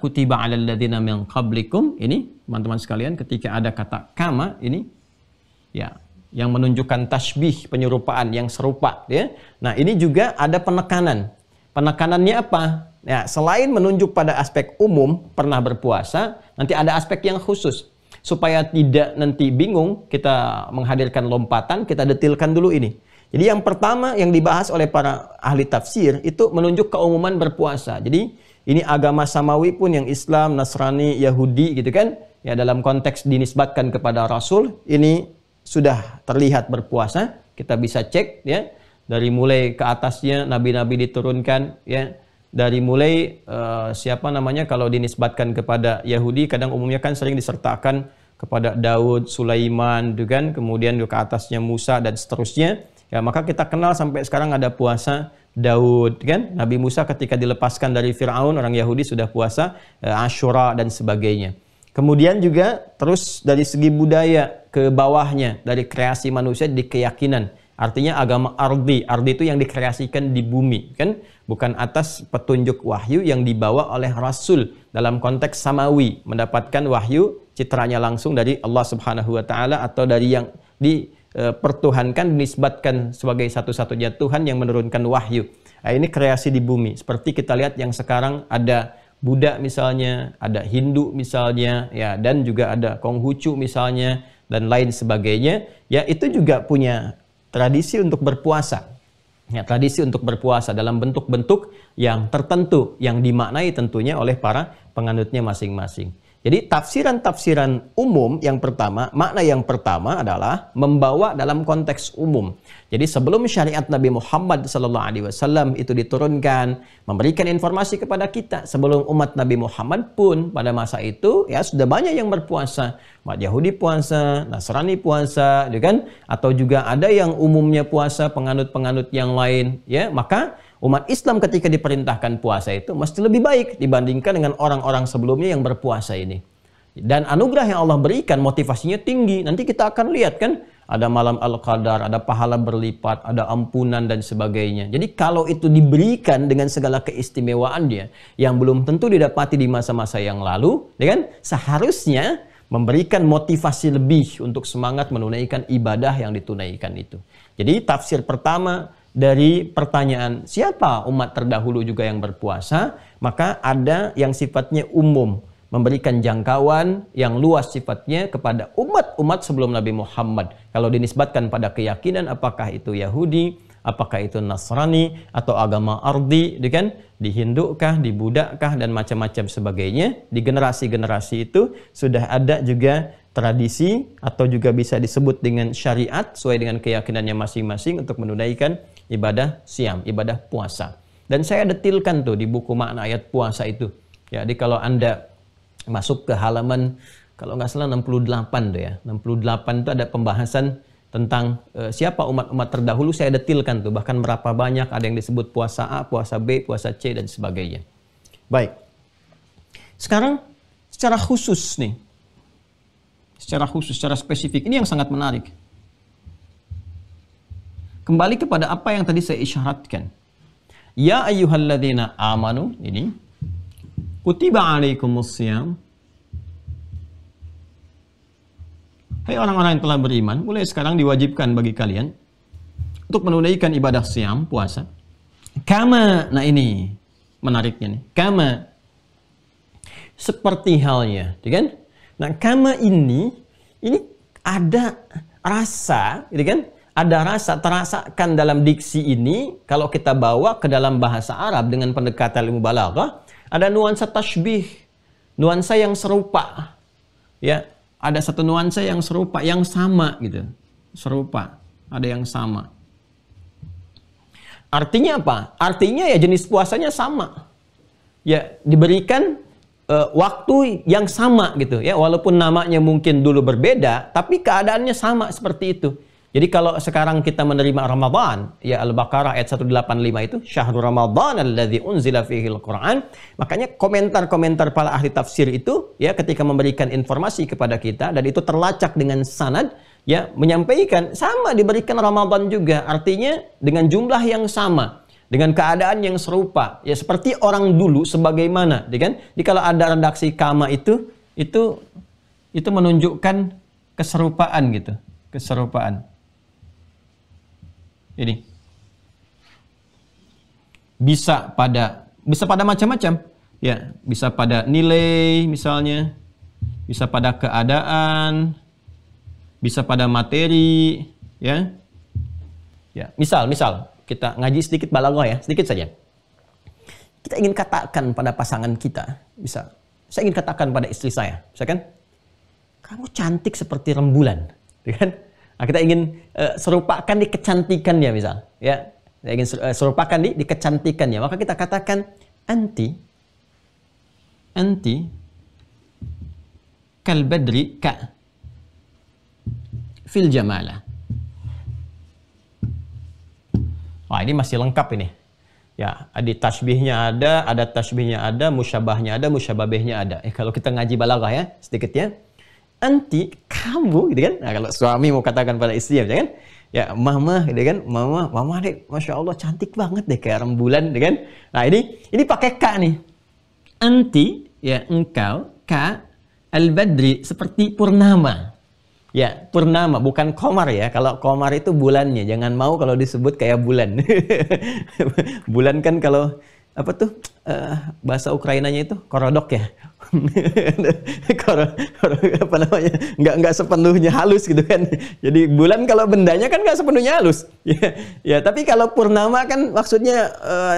kutiba 'alal ladzina min qablikum. Ini teman-teman sekalian, ketika ada kata kama ini ya, yang menunjukkan tasbih, penyerupaan yang serupa ya. Nah, ini juga ada penekanan. Penekanannya apa? Ya, selain menunjuk pada aspek umum pernah berpuasa, nanti ada aspek yang khusus. Supaya tidak nanti bingung, kita menghadirkan lompatan, kita detilkan dulu ini. Jadi yang pertama yang dibahas oleh para ahli tafsir itu menunjuk keumuman berpuasa. Jadi ini agama samawi pun yang Islam, Nasrani, Yahudi gitu kan, ya dalam konteks dinisbatkan kepada Rasul, ini sudah terlihat berpuasa. Kita bisa cek ya, dari mulai ke atasnya nabi-nabi diturunkan ya, dari mulai siapa namanya, kalau dinisbatkan kepada Yahudi kadang umumnya kan sering disertakan kepada Daud, Sulaiman, kan, kemudian ke atasnya Musa dan seterusnya. Ya, maka kita kenal sampai sekarang ada puasa Daud kan, Nabi Musa ketika dilepaskan dari Firaun, orang Yahudi sudah puasa Asyura dan sebagainya. Kemudian juga terus dari segi budaya ke bawahnya, dari kreasi manusia di keyakinan. Artinya agama ardi. Ardi itu yang dikreasikan di bumi, kan? Bukan atas petunjuk wahyu yang dibawa oleh Rasul dalam konteks samawi, mendapatkan wahyu citranya langsung dari Allah Subhanahu wa taala atau dari yang dipertuhankan, dinisbatkan sebagai satu-satunya Tuhan yang menurunkan wahyu. Nah, ini kreasi di bumi. Seperti kita lihat yang sekarang ada Buddha misalnya, ada Hindu misalnya, ya, dan juga ada Konghucu misalnya, dan lain sebagainya. Ya, itu juga punya tradisi untuk berpuasa. Ya, tradisi untuk berpuasa dalam bentuk-bentuk yang tertentu, yang dimaknai tentunya oleh para penganutnya masing-masing. Jadi tafsiran-tafsiran umum yang pertama, makna yang pertama adalah membawa dalam konteks umum. Jadi sebelum syariat Nabi Muhammad SAW itu diturunkan, memberikan informasi kepada kita, sebelum umat Nabi Muhammad pun pada masa itu ya sudah banyak yang berpuasa. Umat Yahudi puasa, Nasrani puasa, ya kan? Atau juga ada yang umumnya puasa, penganut-penganut yang lain, ya. Maka umat Islam ketika diperintahkan puasa itu mesti lebih baik dibandingkan dengan orang-orang sebelumnya yang berpuasa ini. Dan anugerah yang Allah berikan motivasinya tinggi. Nanti kita akan lihat kan, ada malam Al-Qadar, ada pahala berlipat, ada ampunan dan sebagainya. Jadi kalau itu diberikan dengan segala keistimewaannya yang belum tentu didapati di masa-masa yang lalu, ya kan? Seharusnya memberikan motivasi lebih untuk semangat menunaikan ibadah yang ditunaikan itu. Jadi tafsir pertama dari pertanyaan siapa umat terdahulu juga yang berpuasa, maka ada yang sifatnya umum, memberikan jangkauan yang luas sifatnya kepada umat-umat sebelum Nabi Muhammad. Kalau dinisbatkan pada keyakinan apakah itu Yahudi, apakah itu Nasrani, atau agama Ardi, kan? Di Hindu kah, di Buddha kah, dan macam-macam sebagainya. Di generasi-generasi itu sudah ada juga tradisi atau juga bisa disebut dengan syariat sesuai dengan keyakinannya masing-masing untuk menunaikan ibadah siam, ibadah puasa. Dan saya detilkan tuh di buku makna ayat puasa itu. Ya, jadi kalau Anda masuk ke halaman kalau nggak salah 68 tuh ya. 68 itu ada pembahasan tentang siapa umat-umat terdahulu, saya detilkan tuh, bahkan berapa banyak, ada yang disebut puasa A, puasa B, puasa C dan sebagainya. Baik. Sekarang secara khusus nih. Secara khusus, secara spesifik, ini yang sangat menarik. Kembali kepada apa yang tadi saya isyaratkan. Ya ayyuhalladzina amanu, ini kutiba alaikumusiyam. Hai orang-orang yang telah beriman, mulai sekarang diwajibkan bagi kalian untuk menunaikan ibadah siam, puasa. Kama, nah ini menariknya nih. Kama, seperti halnya, kan? Nah, kama ini ada rasa, gitu kan? Ada rasa, terasakan dalam diksi ini, kalau kita bawa ke dalam bahasa Arab dengan pendekatan ilmu balaghah, ada nuansa tashbih, nuansa yang serupa. Ya, ada satu nuansa yang serupa, yang sama gitu. Serupa, ada yang sama. Artinya apa? Artinya ya jenis puasanya sama. Ya, diberikan waktu yang sama gitu ya, walaupun namanya mungkin dulu berbeda, tapi keadaannya sama seperti itu. Jadi kalau sekarang kita menerima Ramadan, ya Al-Baqarah ayat 185 itu, syahrul Ramadan alladzi unzila fihil Qur'an. Makanya komentar-komentar para ahli tafsir itu ya ketika memberikan informasi kepada kita dan itu terlacak dengan sanad ya menyampaikan sama diberikan Ramadan juga, artinya dengan jumlah yang sama, dengan keadaan yang serupa. Ya seperti orang dulu sebagaimana, kan? Jadi kalau ada redaksi kama itu menunjukkan keserupaan gitu, keserupaan. Ini bisa pada macam-macam ya, bisa pada nilai misalnya, bisa pada keadaan, bisa pada materi ya. Ya, misal kita ngaji sedikit balaghah ya, sedikit saja. Kita ingin katakan pada pasangan kita, bisa saya ingin katakan pada istri saya, misalkan kamu cantik seperti rembulan, kan? Nah, kita ingin serupakan di kecantikannya misal, ya. Kita ingin serupakan di kecantikannya. Maka kita katakan anti kal badri ka fil jamala. Wah, ini masih lengkap ini. Ya, ada tasbihnya ada tasbihnya ada, musyabahnya ada, musyababehnya ada. Kalau kita ngaji balaghah ya, sedikit ya. Anti, kamu gitu kan. Nah, kalau suami mau katakan pada istri ya kan, ya mama gitu kan, mama deh masya Allah cantik banget deh kayak rembulan gitu kan. Nah ini pakai ka nih. Anti ya engkau, ka al-badri seperti purnama. Ya, purnama bukan komar ya. Kalau komar itu bulannya, jangan mau kalau disebut kayak bulan. Bulan kan kalau apa tuh bahasa Ukrainanya itu korodok ya. Apa namanya, nggak sepenuhnya halus gitu kan. Jadi bulan kalau bendanya kan nggak sepenuhnya halus. Ya, tapi kalau purnama kan maksudnya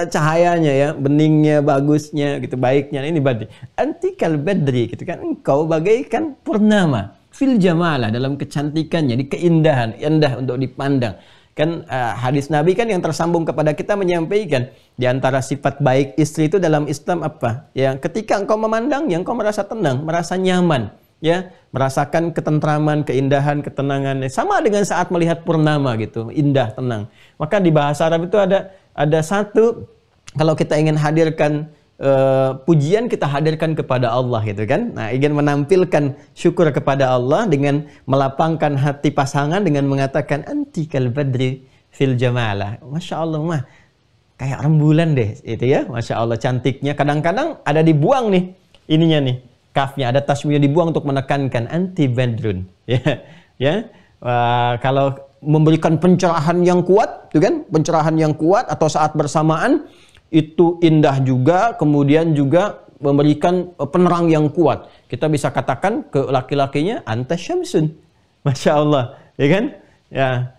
cahayanya ya, beningnya, bagusnya gitu, baiknya. Ini berarti anti kal badri gitu kan, engkau bagaikan purnama fil jamalah, dalam kecantikannya, di keindahan, indah untuk dipandang. Kan hadis Nabi kan yang tersambung kepada kita menyampaikan di antara sifat baik istri itu dalam Islam apa? Ya, ketika engkau memandangnya, engkau merasa tenang, merasa nyaman, ya, merasakan ketentraman, keindahan, ketenangan. Sama dengan saat melihat purnama gitu, indah, tenang. Maka di bahasa Arab itu ada satu, kalau kita ingin hadirkan pujian, kita hadirkan kepada Allah gitu kan. Nah, ingin menampilkan syukur kepada Allah dengan melapangkan hati pasangan dengan mengatakan anti kal badri fil jamalah. Masya Allah mah kayak rembulan deh itu ya. Masya Allah cantiknya. Kadang-kadang ada dibuang nih ininya nih, kafnya ada tasbihnya dibuang untuk menekankan anti badrun ya. Kalau memberikan pencerahan yang kuat tuh kan, pencerahan yang kuat atau saat bersamaan itu indah juga, kemudian juga memberikan penerang yang kuat. Kita bisa katakan ke laki-lakinya anta syamsun. Masya Allah, ya kan? Ya.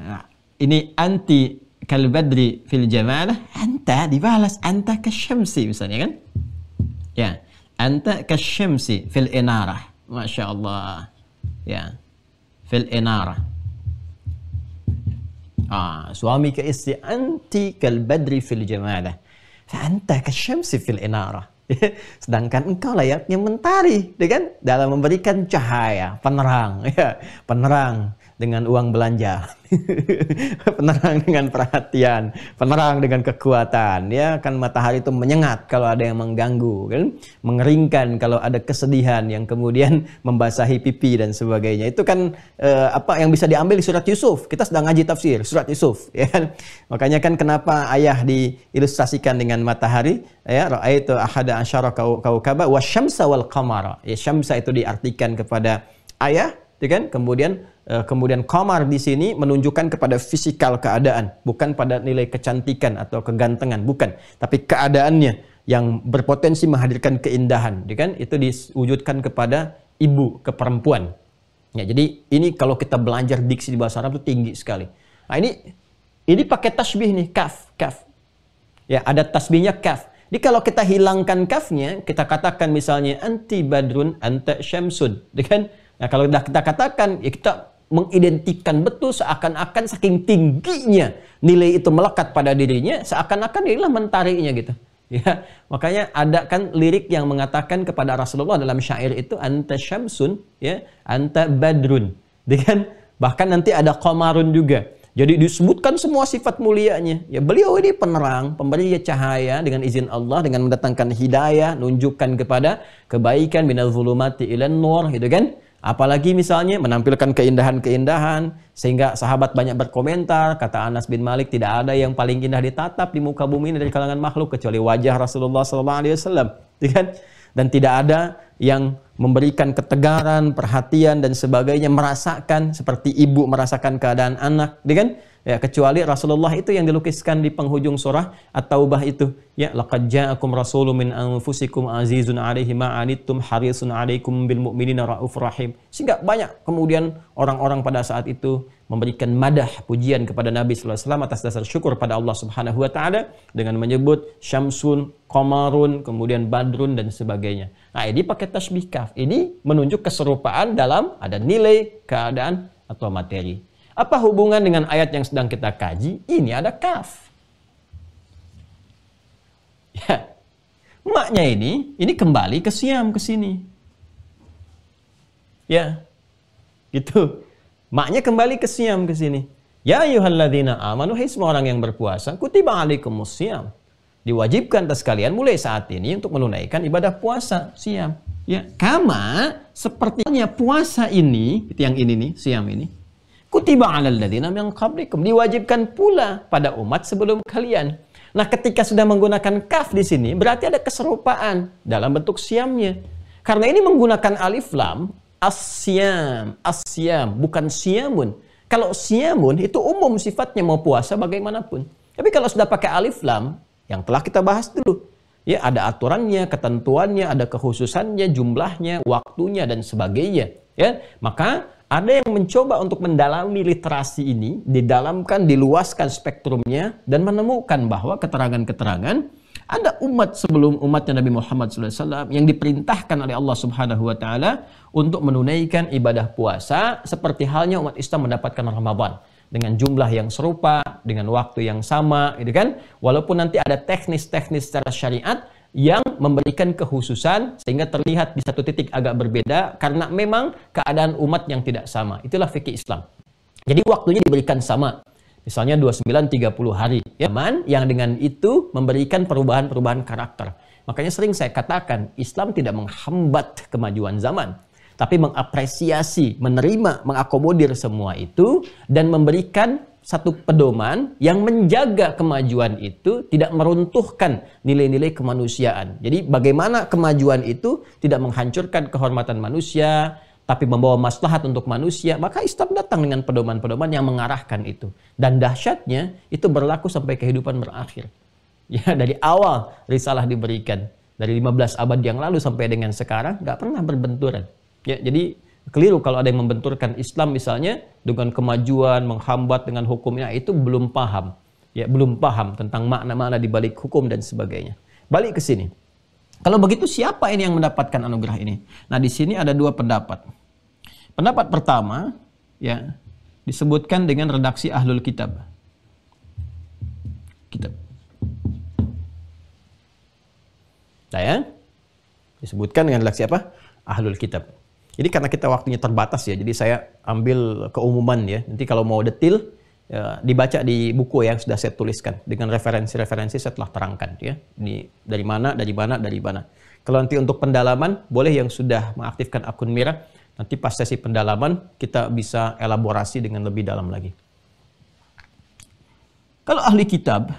Nah, ini anti kal badri fil jamalah, anta dibalas anta kasyamsi misalnya kan? Ya, anta kasyamsi fil inarah. Masya Allah. Ya. Fil inarah. Suami ke istri anti kal badri fil jamalah fa anta kasyamsi fil inarah. Sedangkan engkau layaknya mentari, kan, dalam memberikan cahaya, penerang, ya, penerang dengan uang belanja, penerang dengan perhatian, penerang dengan kekuatan, ya kan. Matahari itu menyengat kalau ada yang mengganggu, kan, mengeringkan kalau ada kesedihan yang kemudian membasahi pipi dan sebagainya. Itu kan apa yang bisa diambil di surat Yusuf. Kita sedang ngaji tafsir surat Yusuf, ya kan? Makanya kan kenapa ayah diilustrasikan dengan matahari, ya, ra'aitu ahada asyara kaukaba wasyamsa wal qamara. Ya, syamsa itu diartikan kepada ayah, ya kan? Kemudian qamar di sini menunjukkan kepada fisikal keadaan, bukan pada nilai kecantikan atau kegantengan, bukan, tapi keadaannya yang berpotensi menghadirkan keindahan, ya kan? Itu diwujudkan kepada ibu, ke perempuan. Ya, jadi ini kalau kita belajar diksi di bahasa Arab itu tinggi sekali. Nah, ini pakai tasbih nih, kaf. Ya, ada tasbihnya kaf. Jadi kalau kita hilangkan kafnya, kita katakan misalnya anti badrun anta syamsun, ya kan? Nah, kalau kita katakan, ya kita mengidentikan betul seakan-akan saking tingginya nilai itu melekat pada dirinya, seakan-akan inilah mentarinya gitu. Ya, makanya ada kan lirik yang mengatakan kepada Rasulullah dalam syair itu anta syamsun, ya, anta badrun. Dengan bahkan nanti ada qamarun juga. Jadi disebutkan semua sifat mulianya. Ya, beliau ini penerang, pemberi cahaya dengan izin Allah, dengan mendatangkan hidayah, nunjukkan kepada kebaikan, minal zulumati ilan nur, gitu kan? Apalagi misalnya menampilkan keindahan-keindahan sehingga sahabat banyak berkomentar. Kata Anas bin Malik, tidak ada yang paling indah ditatap di muka bumi ini dari kalangan makhluk kecuali wajah Rasulullah SAW, kan? Dan tidak ada yang memberikan ketegaran, perhatian dan sebagainya, merasakan seperti ibu merasakan keadaan anak, kan? Ya, kecuali Rasulullah itu yang dilukiskan di penghujung surah At-Taubah itu. Ya, laqad ja'akum rasulun min anfusikum azizun 'alaihi ma 'anittum harisun 'alaikum bil mu'minina raufur rahim. Sehingga banyak kemudian orang-orang pada saat itu memberikan madah, pujian kepada Nabi sallallahu alaihi wasallam atas dasar syukur pada Allah Subhanahu wa taala dengan menyebut syamsun, qamarun, kemudian badrun dan sebagainya. Nah, ini pakai tasbih kaf. Ini menunjuk keserupaan dalam ada nilai, keadaan atau materi. Apa hubungan dengan ayat yang sedang kita kaji? Ini ada kaf. Ya. Maknya ini kembali ke siam ke sini. Ya. Gitu. Maknya kembali ke siam ke sini. Ya ayyuhalladzina amanu, hai semua orang yang berpuasa, kutiba alaikumus siam. Diwajibkan atas kalian mulai saat ini untuk menunaikan ibadah puasa, siam. Ya, kama sepertinya puasa ini, itu yang ini nih, siam ini. Kutiba 'alal ladzina min qablikum, diwajibkan pula pada umat sebelum kalian. Nah, ketika sudah menggunakan kaf di sini, berarti ada keserupaan dalam bentuk siamnya. Karena ini menggunakan alif lam, asyam, bukan siamun. Kalau siamun itu umum sifatnya, mau puasa bagaimanapun. Tapi kalau sudah pakai alif lam, yang telah kita bahas dulu, Ya, ada aturannya, ketentuannya, ada kekhususannya, jumlahnya, waktunya dan sebagainya. Ya, maka ada yang mencoba untuk mendalami literasi ini, didalamkan, diluaskan spektrumnya, dan menemukan bahwa keterangan-keterangan ada umat sebelum umatnya Nabi Muhammad SAW yang diperintahkan oleh Allah Subhanahu Wa Taala untuk menunaikan ibadah puasa seperti halnya umat Islam mendapatkan Ramadan dengan jumlah yang serupa, dengan waktu yang sama, gitu kan? Walaupun nanti ada teknis-teknis secara syariat yang memberikan kekhususan sehingga terlihat di satu titik agak berbeda karena memang keadaan umat yang tidak sama. Itulah fikih Islam. Jadi waktunya diberikan sama. Misalnya 29-30 hari. Ya, yang dengan itu memberikan perubahan-perubahan karakter. Makanya sering saya katakan, Islam tidak menghambat kemajuan zaman, tapi mengapresiasi, menerima, mengakomodir semua itu dan memberikan satu pedoman yang menjaga kemajuan itu tidak meruntuhkan nilai-nilai kemanusiaan. Jadi bagaimana kemajuan itu tidak menghancurkan kehormatan manusia, tapi membawa maslahat untuk manusia, maka Islam datang dengan pedoman-pedoman yang mengarahkan itu. Dan dahsyatnya itu berlaku sampai kehidupan berakhir. Ya, dari awal risalah diberikan, dari 15 abad yang lalu sampai dengan sekarang, nggak pernah berbenturan. Ya, jadi keliru kalau ada yang membenturkan Islam misalnya dengan kemajuan, menghambat dengan hukumnya, itu belum paham. Ya, belum paham tentang makna-makna di balik hukum dan sebagainya. Balik ke sini. Kalau begitu siapa ini yang mendapatkan anugerah ini? Nah, di sini ada dua pendapat. Pendapat pertama, ya, disebutkan dengan redaksi Ahlul Kitab. Kitab. Nah, ya, disebutkan dengan redaksi apa? Ahlul Kitab. Jadi karena kita waktunya terbatas ya, jadi saya ambil keumuman ya. Nanti kalau mau detil, ya, dibaca di buku yang sudah saya tuliskan dengan referensi-referensi saya telah terangkan ya. Dari mana. Kalau nanti untuk pendalaman, boleh yang sudah mengaktifkan akun Mira, nanti pas sesi pendalaman kita bisa elaborasi dengan lebih dalam lagi. Kalau ahli kitab,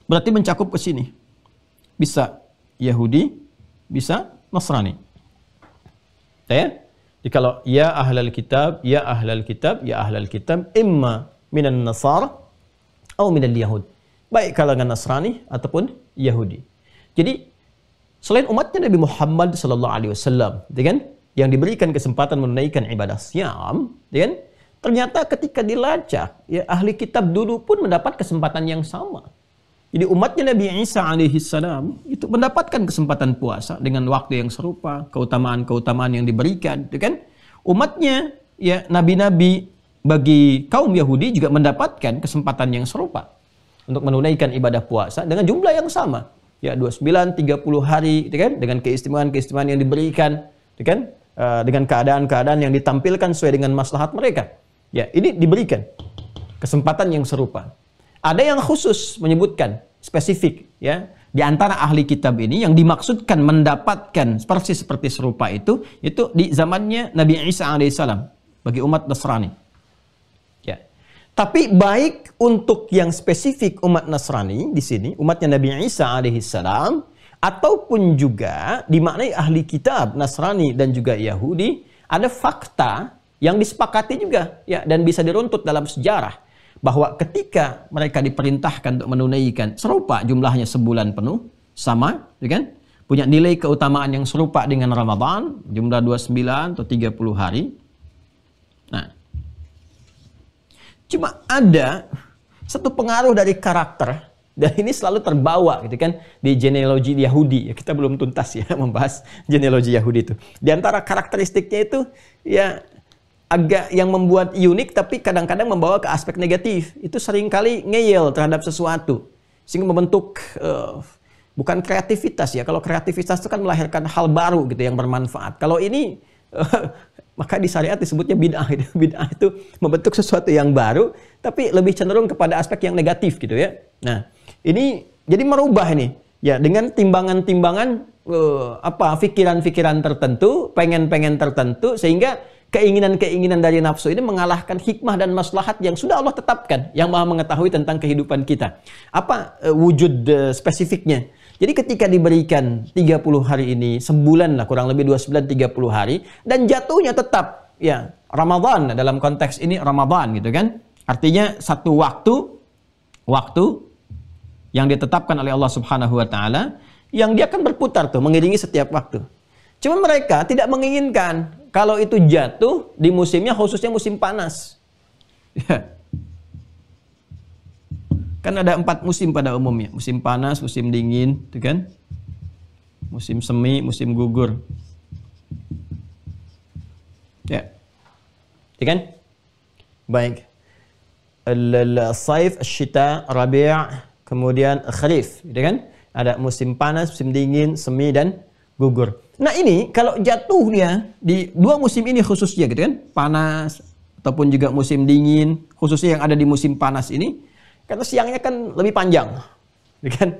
berarti mencakup ke sini. Bisa Yahudi, bisa Nasrani. Ya? Jadi kalau ya ahlal kitab, ya ahlal kitab, ya ahlal kitab, imma minan nasara atau minal yahud. Baik kalangan Nasrani ataupun Yahudi. Jadi selain umatnya Nabi Muhammad SAW, kan, yang diberikan kesempatan menunaikan ibadah syam, kan, ternyata ketika dilacak, ya ahli kitab dulu pun mendapat kesempatan yang sama. Jadi umatnya Nabi Isa alaihissalam itu mendapatkan kesempatan puasa dengan waktu yang serupa, keutamaan-keutamaan yang diberikan, kan? Umatnya ya nabi-nabi bagi kaum Yahudi juga mendapatkan kesempatan yang serupa untuk menunaikan ibadah puasa dengan jumlah yang sama. Ya 29-30 hari, kan? Dengan keistimewaan-keistimewaan yang diberikan, kan? Dengan keadaan-keadaan yang ditampilkan sesuai dengan maslahat mereka. Ya, ini diberikan kesempatan yang serupa. Ada yang khusus menyebutkan spesifik ya di antara ahli kitab ini yang dimaksudkan mendapatkan persis seperti serupa itu di zamannya Nabi Isa alaihissalam bagi umat Nasrani. Ya. Tapi baik untuk yang spesifik umat Nasrani di sini, umatnya Nabi Isa alaihissalam, ataupun juga dimaknai ahli kitab Nasrani dan juga Yahudi, ada fakta yang disepakati juga ya dan bisa diruntut dalam sejarah. Bahwa ketika mereka diperintahkan untuk menunaikan serupa jumlahnya sebulan penuh, sama, kan? Punya nilai keutamaan yang serupa dengan Ramadan, jumlah 29 atau 30 hari. Nah, cuma ada satu pengaruh dari karakter, dan ini selalu terbawa gitu kan di genealogi Yahudi. Ya, kita belum tuntas ya membahas genealogi Yahudi itu. Di antara karakteristiknya itu ya agak yang membuat unik tapi kadang-kadang membawa ke aspek negatif. Itu seringkali ngeyel terhadap sesuatu sehingga membentuk bukan kreativitas ya. Kalau kreativitas itu kan melahirkan hal baru gitu yang bermanfaat. Kalau ini maka di syariat disebutnya bid'ah. Bid'ah itu membentuk sesuatu yang baru tapi lebih cenderung kepada aspek yang negatif gitu ya. Nah, ini jadi merubah ini ya dengan timbangan-timbangan pikiran-pikiran tertentu, pengen-pengen tertentu sehingga keinginan-keinginan dari nafsu ini mengalahkan hikmah dan maslahat yang sudah Allah tetapkan, yang Maha mengetahui tentang kehidupan kita. Apa wujud spesifiknya? Jadi ketika diberikan 30 hari ini, sebulan lah kurang lebih 29-30 hari, dan jatuhnya tetap ya Ramadan, dalam konteks ini Ramadan gitu kan. Artinya satu waktu yang ditetapkan oleh Allah Subhanahu wa taala yang dia akan berputar tuh mengiringi setiap waktu. Cuma mereka tidak menginginkan kalau itu jatuh di musimnya, khususnya musim panas. Ya. Kan ada 4 musim pada umumnya. Musim panas, musim dingin, gitu kan? Musim semi, musim gugur. Ya. Ya kan? Baik. Al-saif, syita, rabi', kemudian kharif, gitu kan? Ada musim panas, musim dingin, semi dan gugur. Nah, ini kalau jatuhnya di 2 musim ini khususnya gitu kan, panas ataupun juga musim dingin, khususnya yang ada di musim panas ini, karena siangnya kan lebih panjang, gitu kan?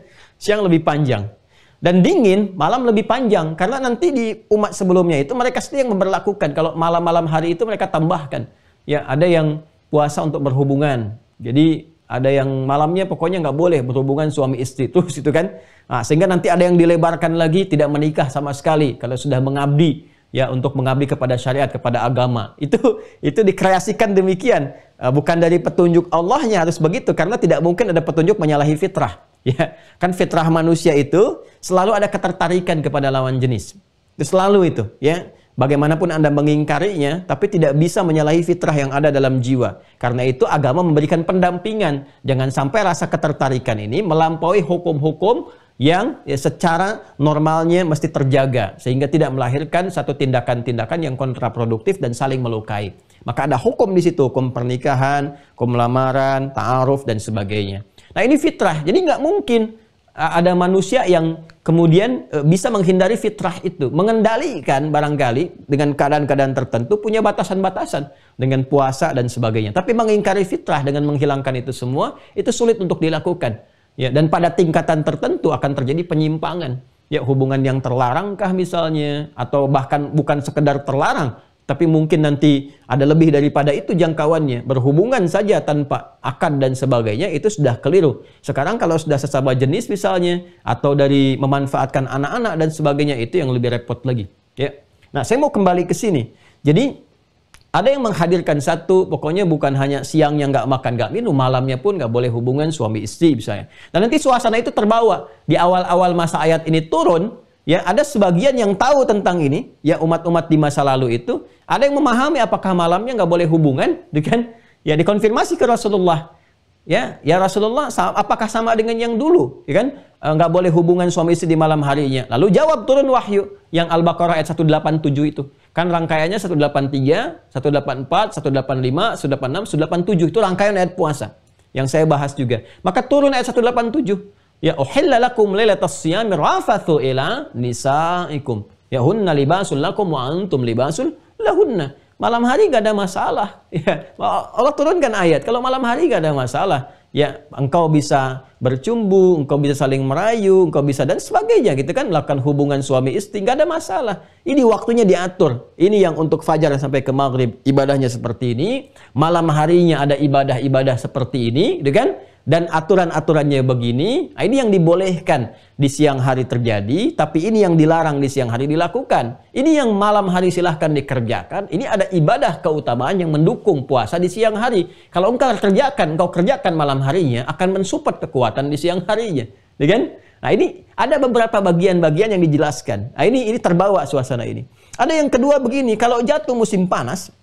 Siang lebih panjang. Dan dingin, malam lebih panjang. Karena nanti di umat sebelumnya itu mereka sendiri yang memberlakukan. Kalau malam-malam hari itu mereka tambahkan. Ya, ada yang puasa untuk berhubungan. Jadi ada yang malamnya pokoknya nggak boleh berhubungan suami istri terus itu kan. Nah, sehingga nanti ada yang dilebarkan lagi tidak menikah sama sekali kalau sudah mengabdi ya untuk mengabdi kepada syariat, kepada agama. Itu dikreasikan demikian. Bukan dari petunjuk Allahnya harus begitu karena tidak mungkin ada petunjuk menyalahi fitrah. Ya, kan fitrah manusia itu selalu ada ketertarikan kepada lawan jenis. Itu selalu itu, ya. Bagaimanapun Anda mengingkarinya, tapi tidak bisa menyalahi fitrah yang ada dalam jiwa. Karena itu agama memberikan pendampingan. Jangan sampai rasa ketertarikan ini melampaui hukum-hukum yang ya, secara normalnya mesti terjaga. Sehingga tidak melahirkan satu tindakan-tindakan yang kontraproduktif dan saling melukai. Maka ada hukum di situ, hukum pernikahan, hukum lamaran, ta'aruf, dan sebagainya. Nah ini fitrah, jadi nggak mungkin ada manusia yang kemudian bisa menghindari fitrah itu. Mengendalikan barangkali dengan keadaan-keadaan tertentu punya batasan-batasan dengan puasa dan sebagainya. Tapi mengingkari fitrah dengan menghilangkan itu semua, itu sulit untuk dilakukan. Ya, dan pada tingkatan tertentu akan terjadi penyimpangan. Ya, hubungan yang terlarangkah misalnya, atau bahkan bukan sekedar terlarang, tapi mungkin nanti ada lebih daripada itu jangkauannya. Berhubungan saja tanpa akad dan sebagainya, itu sudah keliru. Sekarang kalau sudah sesama jenis misalnya, atau dari memanfaatkan anak-anak dan sebagainya, itu yang lebih repot lagi. Ya. Nah, saya mau kembali ke sini. Jadi, ada yang menghadirkan satu, pokoknya bukan hanya siangnya nggak makan, nggak minum, malamnya pun nggak boleh hubungan suami istri misalnya. Dan nanti suasana itu terbawa. Di awal-awal masa ayat ini turun, ya, ada sebagian yang tahu tentang ini, ya umat-umat di masa lalu itu, ada yang memahami apakah malamnya nggak boleh hubungan, kan? Ya dikonfirmasi ke Rasulullah, ya Rasulullah, apakah sama dengan yang dulu, ya kan? Nggak boleh hubungan suami istri di malam harinya. Lalu jawab turun wahyu yang Al-Baqarah ayat 187 itu, kan rangkaiannya 183, 184, 185, 186, 187 itu rangkaian ayat puasa yang saya bahas juga. Maka turun ayat 187. Ya uhilla lakum lailatas siyami rafathu ila nisaikum. Ya hunna libasul lakum wa antum libasul lahunna. Malam hari gak ada masalah. Ya, Allah turunkan ayat. Kalau malam hari gak ada masalah. Ya, engkau bisa bercumbu, engkau bisa saling merayu, engkau bisa dan sebagainya gitu kan, melakukan hubungan suami istri gak ada masalah. Ini waktunya diatur. Ini yang untuk fajar sampai ke maghrib ibadahnya seperti ini. Malam harinya ada ibadah-ibadah seperti ini, gitu kan? Dan aturan-aturannya begini, ini yang dibolehkan di siang hari terjadi, tapi ini yang dilarang di siang hari dilakukan. Ini yang malam hari silahkan dikerjakan. Ini ada ibadah keutamaan yang mendukung puasa di siang hari. Kalau engkau kerjakan malam harinya, akan mensupport kekuatan di siang harinya. Ya kan? Nah ini ada beberapa bagian-bagian yang dijelaskan. Nah ini terbawa suasana ini. Ada yang kedua begini, kalau jatuh musim panas,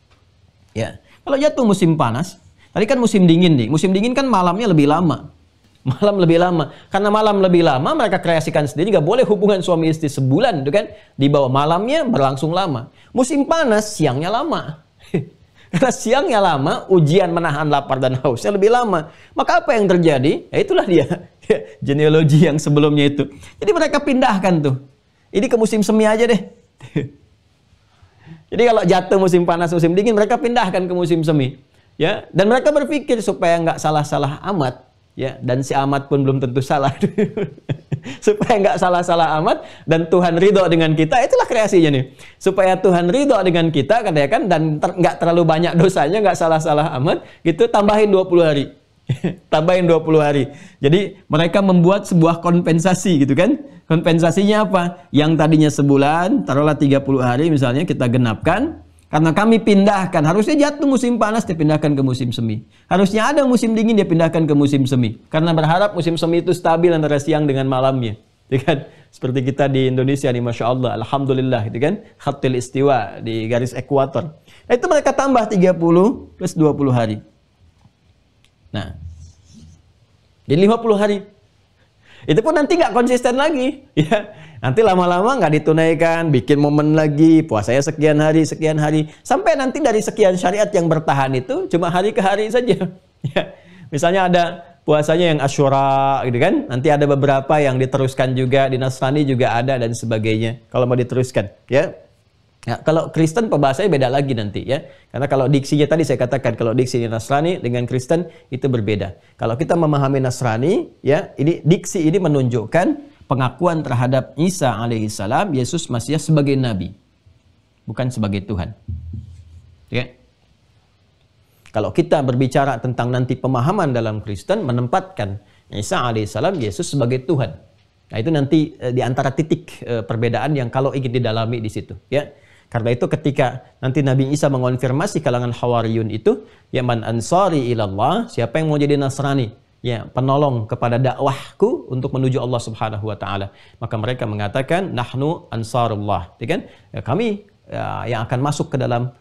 ya, kalau jatuh musim panas, tadi kan musim dingin nih. Musim dingin kan malamnya lebih lama. Malam lebih lama. Karena malam lebih lama, mereka kreasikan sendiri. Gak boleh hubungan suami istri sebulan. Gitu kan? Di bawah malamnya berlangsung lama. Musim panas, siangnya lama. Karena siangnya lama, ujian menahan lapar dan hausnya lebih lama. Maka apa yang terjadi? Ya itulah dia. Genealogi yang sebelumnya itu. Jadi mereka pindahkan tuh. Ini ke musim semi aja deh. Jadi kalau jatuh musim panas, musim dingin, mereka pindahkan ke musim semi. Ya, dan mereka berpikir supaya nggak salah-salah amat, ya, dan si amat pun belum tentu salah, supaya nggak salah-salah amat dan Tuhan ridho dengan kita, itulah kreasinya nih, supaya Tuhan ridho dengan kita, katakan, dan nggak terlalu banyak dosanya, nggak salah-salah amat, gitu, tambahin 20 hari, tambahin 20 hari. Jadi mereka membuat sebuah kompensasi, gitu kan? Kompensasinya apa? Yang tadinya sebulan, taruhlah 30 hari misalnya kita genapkan. Karena kami pindahkan, harusnya jatuh musim panas dipindahkan ke musim semi. Harusnya ada musim dingin dia pindahkan ke musim semi. Karena berharap musim semi itu stabil antara siang dengan malamnya. Ya kan? Seperti kita di Indonesia nih, Masya Allah, Alhamdulillah, gitu kan? Khatil istiwa, di garis ekuator. Nah, itu mereka tambah 30 plus 20 hari. Nah, jadi 50 hari. Itu pun nanti nggak konsisten lagi. Ya. Nanti lama-lama nggak ditunaikan, bikin momen lagi, puasanya sekian hari, sampai nanti dari sekian syariat yang bertahan itu cuma hari ke hari saja. Ya. Misalnya ada puasanya yang Asyura, gitu kan? Nanti ada beberapa yang diteruskan juga, di Nasrani juga ada dan sebagainya. Kalau mau diteruskan, ya. Ya, kalau Kristen pembahasannya beda lagi nanti ya. Karena kalau diksinya tadi saya katakan kalau diksi Nasrani dengan Kristen itu berbeda. Kalau kita memahami Nasrani ya, ini diksi ini menunjukkan pengakuan terhadap Isa alaihissalam, Yesus Mesias sebagai nabi, bukan sebagai Tuhan. Ya. Kalau kita berbicara tentang nanti pemahaman dalam Kristen menempatkan Isa alaihissalam, Yesus sebagai Tuhan. Nah, itu nanti di antara titik perbedaan yang kalau ingin didalami di situ ya. Karena itu ketika nanti Nabi Isa mengonfirmasi kalangan Hawariyun itu, ya man ansari ilallah, siapa yang mau jadi Nasrani, ya penolong kepada dakwahku untuk menuju Allah Subhanahu wa taala. Maka mereka mengatakan nahnu ansarullah, ya kan? Ya, kami yang akan masuk ke dalam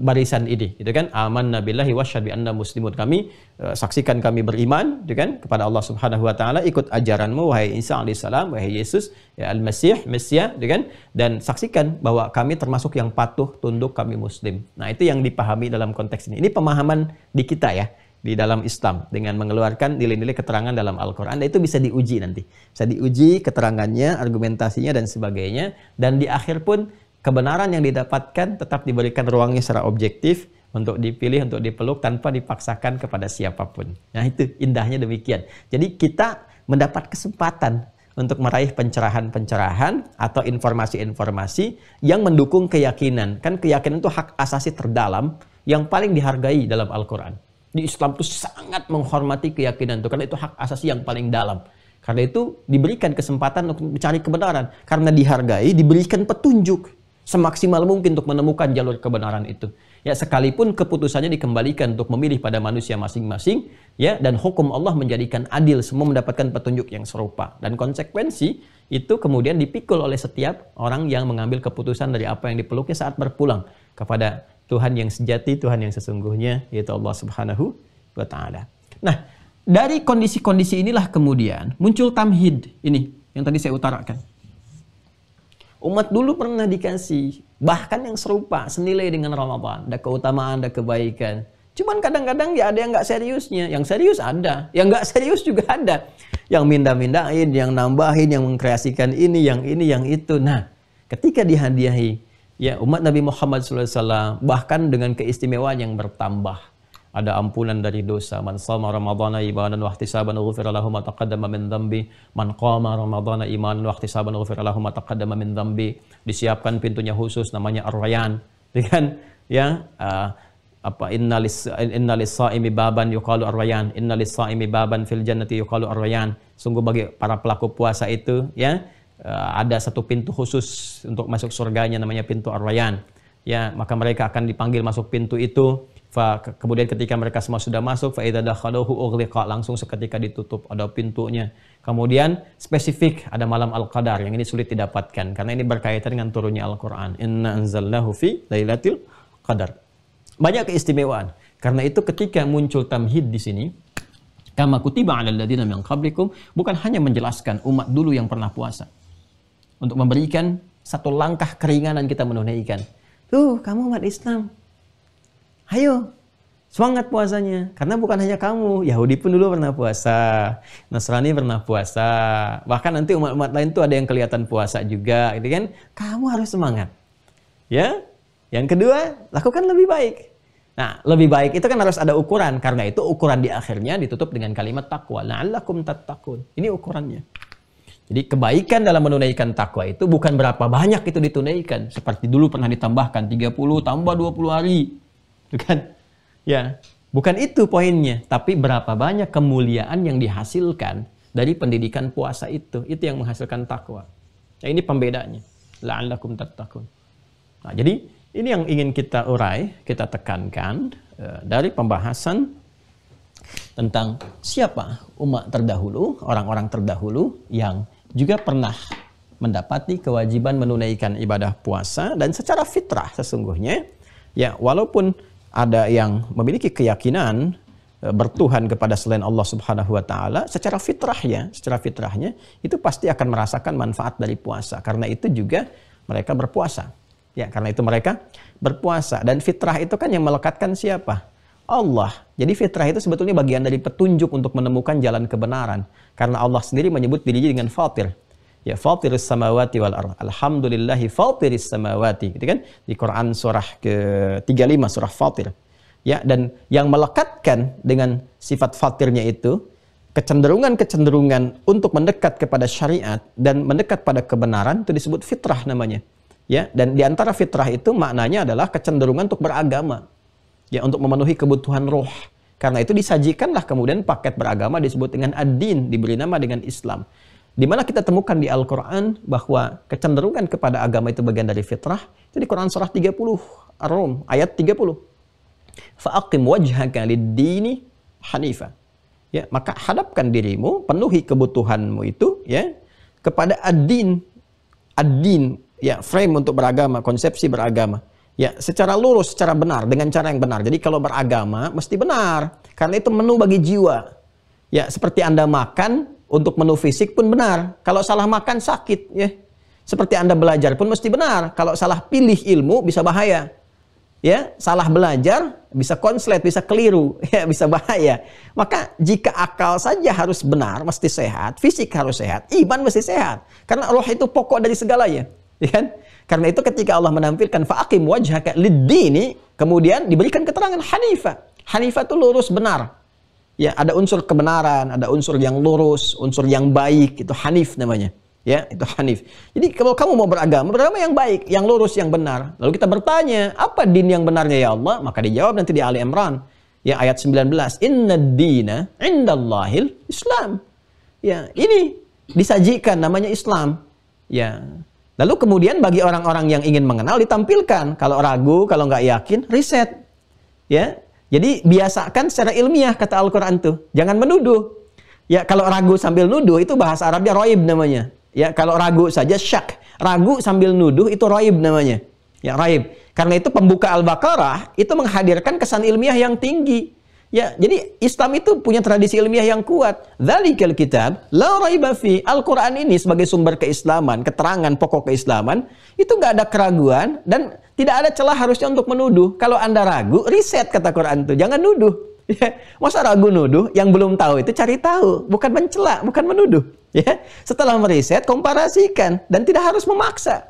barisan ini, gitu kan? Amanna billahi wasyhad bi anna muslimun. Kami saksikan kami beriman, gitu kan, kepada Allah Subhanahu wa taala, ikut ajaranmu wahai Isa alaihissalam, wahai Yesus ya al-Masih, Mesia, gitu kan? Dan saksikan bahwa kami termasuk yang patuh tunduk, kami muslim. Nah, itu yang dipahami dalam konteks ini. Ini pemahaman di kita ya, di dalam Islam dengan mengeluarkan nilai-nilai keterangan dalam Al-Qur'an. Dan itu bisa diuji nanti. Bisa diuji keterangannya, argumentasinya dan sebagainya, dan di akhir pun kebenaran yang didapatkan tetap diberikan ruangnya secara objektif untuk dipilih, untuk dipeluk tanpa dipaksakan kepada siapapun. Nah, itu indahnya demikian. Jadi kita mendapat kesempatan untuk meraih pencerahan-pencerahan atau informasi-informasi yang mendukung keyakinan. Kan keyakinan itu hak asasi terdalam yang paling dihargai dalam Al-Quran. Di Islam itu sangat menghormati keyakinan itu, karena itu hak asasi yang paling dalam. Karena itu diberikan kesempatan untuk mencari kebenaran. Karena dihargai, diberikan petunjuk semaksimal mungkin untuk menemukan jalur kebenaran itu. Ya, sekalipun keputusannya dikembalikan untuk memilih pada manusia masing-masing, ya, dan hukum Allah menjadikan adil, semua mendapatkan petunjuk yang serupa. Dan konsekuensi itu kemudian dipikul oleh setiap orang yang mengambil keputusan dari apa yang dipeluknya saat berpulang kepada Tuhan yang sejati, Tuhan yang sesungguhnya, yaitu Allah Subhanahu wa taala. Nah, dari kondisi-kondisi inilah kemudian muncul tamhid ini yang tadi saya utarakan. Umat dulu pernah dikasih, bahkan yang serupa, senilai dengan Ramadan. Ada keutamaan, ada kebaikan. Cuman kadang-kadang ya ada yang nggak seriusnya. Yang serius ada, yang nggak serius juga ada. Yang minda-mindain, yang nambahin, yang mengkreasikan ini, yang itu. Nah, ketika dihadiahi, ya umat Nabi Muhammad SAW, bahkan dengan keistimewaan yang bertambah. Ada ampunan dari dosa. Man shoma ramadhana imanan wa ihtisaban ghufira lahu ma taqaddama min dhanbi. Man qama ramadhana imanan wa ihtisaban ghufira lahu ma taqaddama min dhanbi. Disiapkan pintunya khusus namanya Ar-Rayyan. Dengan ya innalis saimi baban yuqalu Ar-Rayyan. Innalis saimi baban fil jannati yuqalu Ar-Rayyan. Sungguh bagi para pelaku puasa itu ya ada satu pintu khusus untuk masuk surganya namanya pintu Ar-Rayyan. Ya, maka mereka akan dipanggil masuk pintu itu. Kemudian ketika mereka semua sudah masuk, fa'idza dakhaluhu ughliqa, langsung seketika ditutup, ada pintunya. Kemudian spesifik ada malam Al-Qadar, yang ini sulit didapatkan karena ini berkaitan dengan turunnya Al-Qur'an. Inna anzalnahu fi lailatul qadar. Banyak keistimewaan. Karena itu ketika muncul tamhid di sini, kama kutiba 'alal ladzina min qablikum, bukan hanya menjelaskan umat dulu yang pernah puasa. Untuk memberikan satu langkah keringanan kita menunaikan. Tuh, kamu umat Islam, ayo, semangat puasanya. Karena bukan hanya kamu, Yahudi pun dulu pernah puasa, Nasrani pernah puasa, bahkan nanti umat-umat lain tuh ada yang kelihatan puasa juga, gitu kan? Kamu harus semangat. Ya, yang kedua, lakukan lebih baik. Nah, lebih baik itu kan harus ada ukuran. Karena itu ukuran di akhirnya ditutup dengan kalimat taqwa. La'allakum tattaqun. Ini ukurannya. Jadi kebaikan dalam menunaikan takwa itu bukan berapa banyak itu ditunaikan. Seperti dulu pernah ditambahkan 30 tambah 20 hari. Kan? Ya, bukan itu poinnya, tapi berapa banyak kemuliaan yang dihasilkan dari pendidikan puasa itu yang menghasilkan takwa. Nah, ini pembedanya. La'allakum tattaqun. Nah, jadi Ini yang ingin kita urai, kita tekankan dari pembahasan tentang siapa umat terdahulu, orang-orang terdahulu yang juga pernah mendapati kewajiban menunaikan ibadah puasa, dan secara fitrah sesungguhnya, ya walaupun ada yang memiliki keyakinan bertuhan kepada selain Allah Subhanahu wa taala, secara fitrahnya itu pasti akan merasakan manfaat dari puasa. Karena itu juga mereka berpuasa. Ya, karena itu mereka berpuasa, dan fitrah itu kan yang melekatkan siapa? Allah. Jadi fitrah itu sebetulnya bagian dari petunjuk untuk menemukan jalan kebenaran. Karena Allah sendiri menyebut dirinya dengan fatir. Ya, fatiris samawati wal ardh. Alhamdulillahi fatiris samawati. Gitu kan? Di Quran surah ke-35 surah Fatir. Ya, dan yang melekatkan dengan sifat fatirnya itu kecenderungan-kecenderungan untuk mendekat kepada syariat dan mendekat pada kebenaran itu disebut fitrah namanya. Ya, dan di antara fitrah itu maknanya adalah kecenderungan untuk beragama. Ya, untuk memenuhi kebutuhan roh. Karena itu disajikanlah kemudian paket beragama disebut dengan ad-din, diberi nama dengan Islam. Di mana kita temukan di Al-Quran bahwa kecenderungan kepada agama itu bagian dari fitrah. Itu di Quran surah 30, Ar-Rum, ayat 30. Fa'aqim wajhaka lid-dini hanifa. Ya, maka hadapkan dirimu, penuhi kebutuhanmu itu ya kepada ad-din. Ad-din, ya, frame untuk beragama, konsepsi beragama. Ya, secara lurus, secara benar, dengan cara yang benar. Jadi kalau beragama mesti benar, karena itu menu bagi jiwa. Ya, seperti Anda makan untuk menu fisik pun benar. Kalau salah makan sakit, ya. Seperti Anda belajar pun mesti benar. Kalau salah pilih ilmu bisa bahaya. Ya, salah belajar bisa konslet, bisa keliru, ya, bisa bahaya. Maka jika akal saja harus benar, mesti sehat, fisik harus sehat, iman mesti sehat. Karena roh itu pokok dari segalanya, ya kan? Karena itu ketika Allah menampilkan fa'aqim wajhaka lid-dini, kemudian diberikan keterangan hanifah. Hanifah itu lurus benar. Ya, ada unsur kebenaran, ada unsur yang lurus, unsur yang baik, itu hanif namanya. Ya, itu hanif. Jadi kalau kamu mau beragama yang baik, yang lurus, yang benar. Lalu kita bertanya, apa din yang benarnya ya Allah? Maka dijawab nanti di Ali Imran, ya ayat 19. Innad dina indallahil Islam. Ya, ini disajikan namanya Islam. Ya. Lalu kemudian bagi orang-orang yang ingin mengenal ditampilkan. Kalau ragu, kalau nggak yakin, riset. Ya, jadi biasakan secara ilmiah kata Al-Quran tuh. Jangan menuduh. Ya, kalau ragu sambil nuduh itu bahasa Arabnya roib namanya. Ya, kalau ragu saja syak. Ragu sambil nuduh itu roib namanya. Ya, roib. Karena itu pembuka Al-Baqarah itu menghadirkan kesan ilmiah yang tinggi. Ya, jadi Islam itu punya tradisi ilmiah yang kuat. Dzalikal kitab la raiba fi. Al-Qur'an ini sebagai sumber keislaman, keterangan pokok keislaman, itu nggak ada keraguan dan tidak ada celah harusnya untuk menuduh. Kalau Anda ragu, riset kata Quran itu, jangan nuduh. Ya, masa ragu nuduh, yang belum tahu itu cari tahu, bukan mencela, bukan menuduh. Ya, setelah meriset, komparasikan dan tidak harus memaksa.